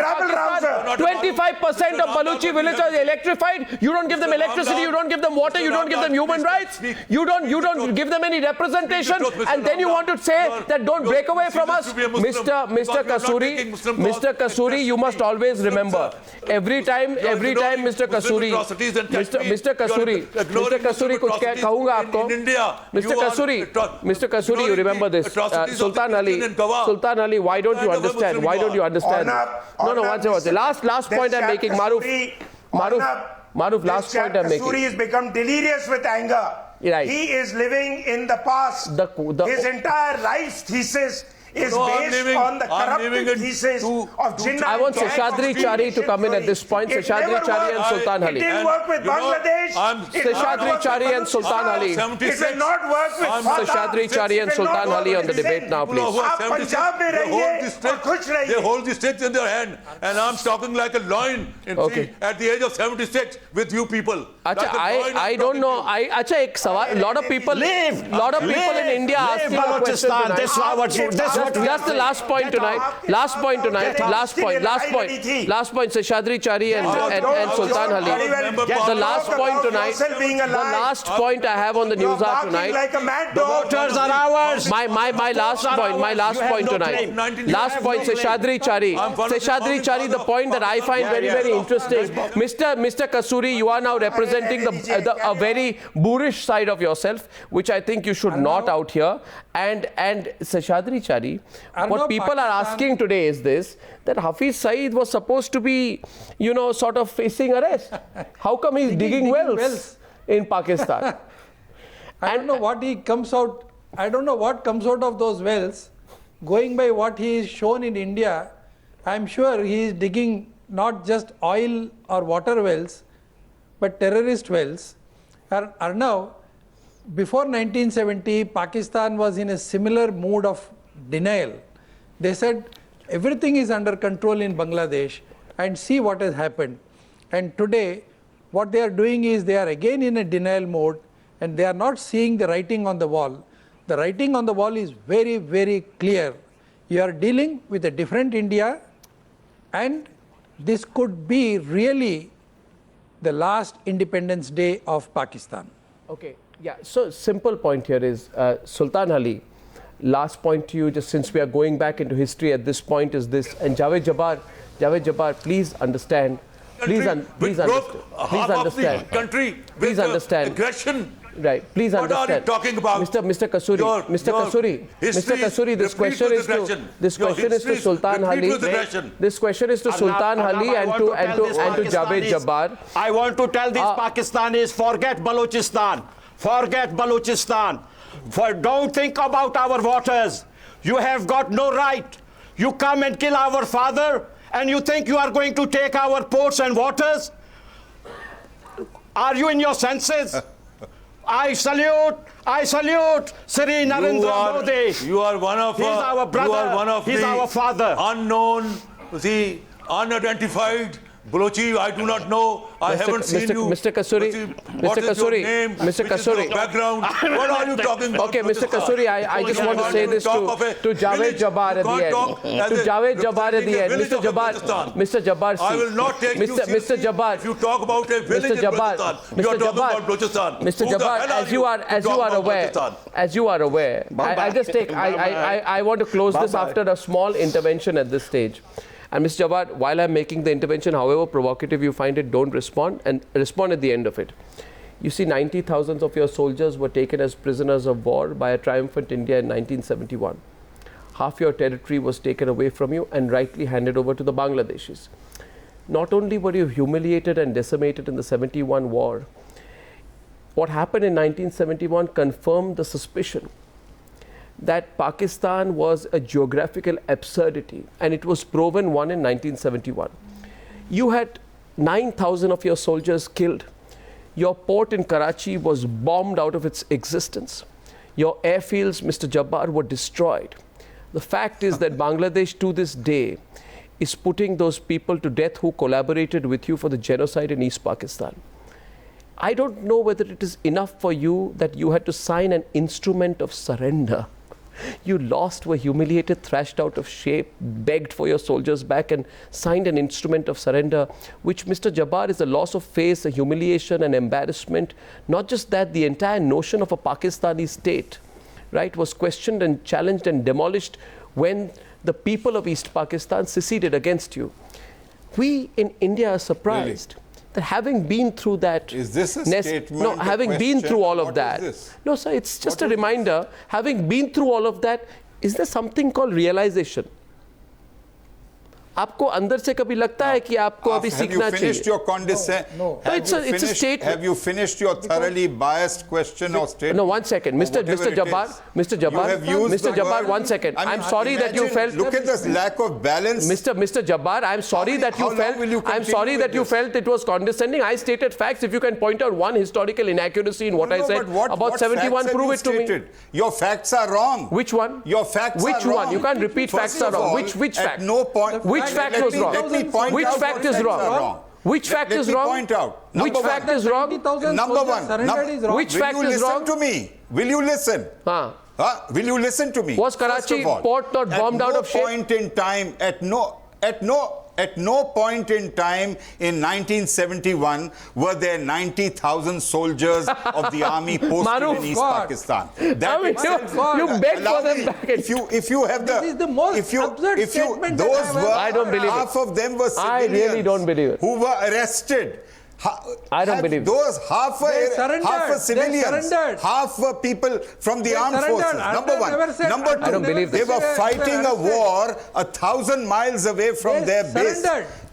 Pakistan, 25% of Baluchi villages are electrified. You don't give them electricity, you don't give them water, you don't give them human rights, you don't give them any representation, and then you want to say that don't break away from us. Mr. Kasuri, you must always remember, every time Mr. Kasuri, कुछ कहूँगा आपको. Mr. Kasuri, you remember this. Sultan Ali, why don't you understand? No, watch it. Last point I'm making, Maroof, last point I'm making. Kasuri has become delirious with anger. Right. He is living in the past. His entire life's thesis is based on the corrupted thesis of Jinnah. I want Seshadri Chari to come in at this point. Seshadri Chari and Sultan Hali. It didn't work with Bangladesh. Seshadri Chari and Sultan Hali. It will not work with Seshadri Chari and Sultan Hali on the debate now, please. They hold the sticks in their hand, and I'm talking like a lion at the age of 76 with you people. I don't know. A lot of people in India asking a question tonight. Just the last point tonight. Last point. Seshadri Chari and Sultan Hali. The last point tonight. The last point I have on the Newshour tonight. The voters are ours. My last point tonight. Last point, Seshadri Chari, the point that I find very, very interesting. Mr. Kasuri, you are now representing a very boorish side of yourself, which I think you should not out here. And Seshadri Chari, what people are asking today is this, that Hafiz Saeed was supposed to be, sort of facing arrest. How come he's digging wells in Pakistan? I don't know what comes out of those wells. Going by what he is shown in India, I'm sure he is digging not just oil or water wells, but terrorist wells. Arnav, before 1970, Pakistan was in a similar mood of denial. They said everything is under control in Bangladesh, and see what has happened. And today, what they are doing is they are again in a denial mode, and they are not seeing the writing on the wall. The writing on the wall is very, very clear. You are dealing with a different India, and this could be really the last Independence Day of Pakistan. Okay. Yeah, so simple point here is, Sultan Hali, last point to you, just since we are going back into history at this point, is this, and Javed Jabbar, please understand, please understand, aggression. Right, please understand. What are you talking about? Mr. Kasuri, this question is to Sultan Hali. This question is to Sultan Hali and to Javed Jabbar. I want to tell these Pakistanis, forget Balochistan. Forget Balochistan. Don't think about our waters. You have got no right. You come and kill our father, and you think you are going to take our ports and waters? Are you in your senses? I salute Sri Narendra Modi. You are one of He's our brother. He's our father. Unknown, unidentified Balochi, I do not know. I haven't seen you. Mr. Kasuri, what is your name? Mr. Kasuri. Background. What are you talking about? Okay, Mr. Kasuri, I just want to say this to Javed Jabbar at the end. To Javed Jabbar at the end. Mr. Jabbar, I will not take you seriously. Mr. Jabbar. If you talk about a village in Balochistan, you are talking about Balochistan. Mr. Jabbar, as you are aware, I want to close this after a small intervention at this stage. And Mr. Jabbar, while I'm making the intervention, however provocative you find it, don't respond, and respond at the end of it. You see, 90,000 of your soldiers were taken as prisoners of war by a triumphant India in 1971. Half your territory was taken away from you and rightly handed over to the Bangladeshis. not only were you humiliated and decimated in the 71 war, what happened in 1971 confirmed the suspicion that Pakistan was a geographical absurdity, and it was proven one in 1971. You had 9,000 of your soldiers killed. Your port in Karachi was bombed out of its existence. Your airfields, Mr. Jabbar, were destroyed. The fact is that Bangladesh to this day is putting those people to death who collaborated with you for the genocide in East Pakistan. I don't know whether it is enough for you that you had to sign an instrument of surrender. You lost, were humiliated, thrashed out of shape, begged for your soldiers back and signed an instrument of surrender, which, Mr. Jabbar, is a loss of face, a humiliation, an embarrassment. Not just that, the entire notion of a Pakistani state, right, was questioned and challenged and demolished when the people of East Pakistan seceded against you. We in India are surprised. Really? That having been through that, is this a statement? No, having been through all of that. No, sir, it's just a reminder. Having been through all of that, is there something called realization? आपको अंदर से कभी लगता है कि आपको अभी सीखना चाहिए? Have you finished your condescent? No. It's a statement. Have you finished your thoroughly biased question or statement? No, 1 second, Mr. Jabbar, 1 second. I'm sorry that you felt. Look at this lack of balance. Mr. Jabbar, I'm sorry that you felt. I'm sorry that you felt it was condescending. I stated facts. If you can point out one historical inaccuracy in what I said about 71, prove it to me. Your facts are wrong. Which one? Your facts are wrong. Which one? You can't repeat facts are wrong. Which fact? At no point. Which fact was wrong? Which fact is wrong? Which fact is wrong? Point out. Which fact is wrong? Number one. Which fact is wrong? Will you listen to me? Will you listen? Will you listen to me? Was Karachi port not bombed out of shape? At no point in time in 1971 were there 90,000 soldiers of the army posted in East Pakistan. That you beg for them back. If you have the, this is the most absurd statement those were, I don't believe half it. of them were civilians. I really don't believe it. Who were arrested. I don't believe those half were civilians, half were people from the armed forces. Number one. Number two, I don't believe they this. were fighting a war 1,000 miles away from their base,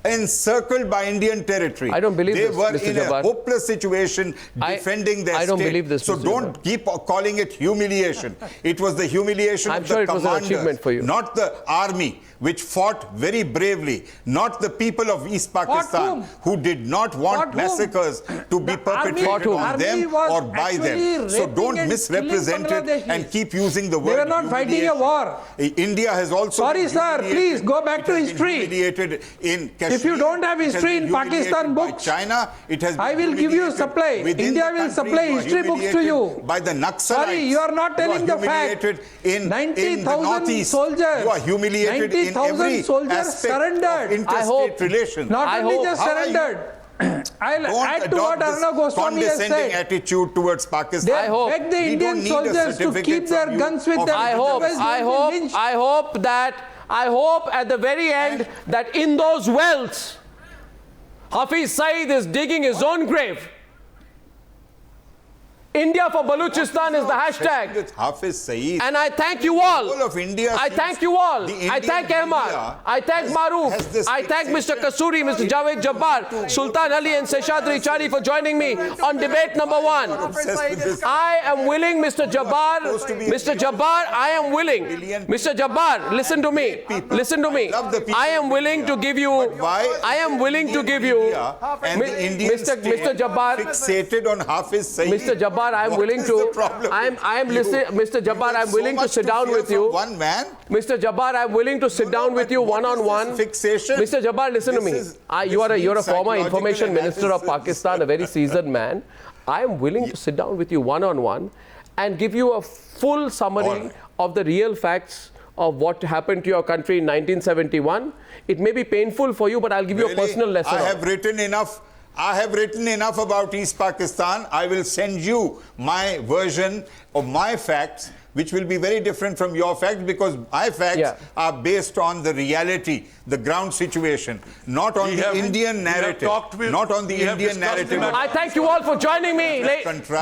encircled by Indian territory. I don't believe they this, were Mr. in Jabbar. a hopeless situation defending their state. I don't believe this, So Mr. don't Jabbar. keep calling it humiliation. It was the humiliation of the commanders, was an achievement for you. not the army, which fought very bravely, not the people of East Pakistan, who did not want massacres to be perpetrated on them or by them. So don't misrepresent it and keep using the word. They were not fighting a war. India has also Sorry, sir, please go back to history. Humiliated in Kashmir. If you don't have history in Pakistan books, China, it has I will give you supply. India will supply history books to you. By the Naxalites. Sorry, you are not telling the fact. 90,000 soldiers. You are humiliated in every surrendered. of interstate relations. Not only just surrendered. I'll add to what Arnav Goswami has said. Condescending attitude towards Pakistan. They beg the Indian soldiers to keep their guns with them. I hope at the very end that in those wells, Hafiz Saeed is digging his own grave. India for Balochistan is the hashtag. Hafiz Saeed. And I thank you all. Of India I thank you all. I thank Ahmed. I thank Maroof. I thank Mr. Kasuri, Mr. Javed, Jabbar, Sultan, Hali and Seshadri, Chari for joining me on debate number 1. I am willing, Mr. Jabbar, I am willing. Mr. Jabbar, listen to me. Listen to me. I am willing to give you, Mr. Jabbar, fixated on Hafiz Saeed. Mr. Jabbar, I am willing to. Mr. Jabbar, I am willing to sit down with you. One man. Mr. Jabbar, I am willing to sit down with you one-on-one. Fixation. Mr. Jabbar, listen to me. You're a former information minister of Pakistan, a very seasoned man. I am willing to sit down with you one-on-one and give you a full summary of the real facts of what happened to your country in 1971. It may be painful for you, but I'll give you a personal lesson. I have written enough about East Pakistan. I will send you my version of my facts, which will be very different from your facts, because my facts are based on the reality, the ground situation, not on the Indian narrative. Not on the Indian narrative. I thank you all for joining me,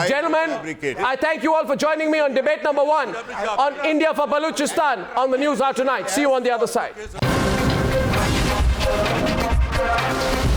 gentlemen. I thank you all for joining me on debate number 1 on India for Balochistan on the Newshour tonight. See you on the other side. night.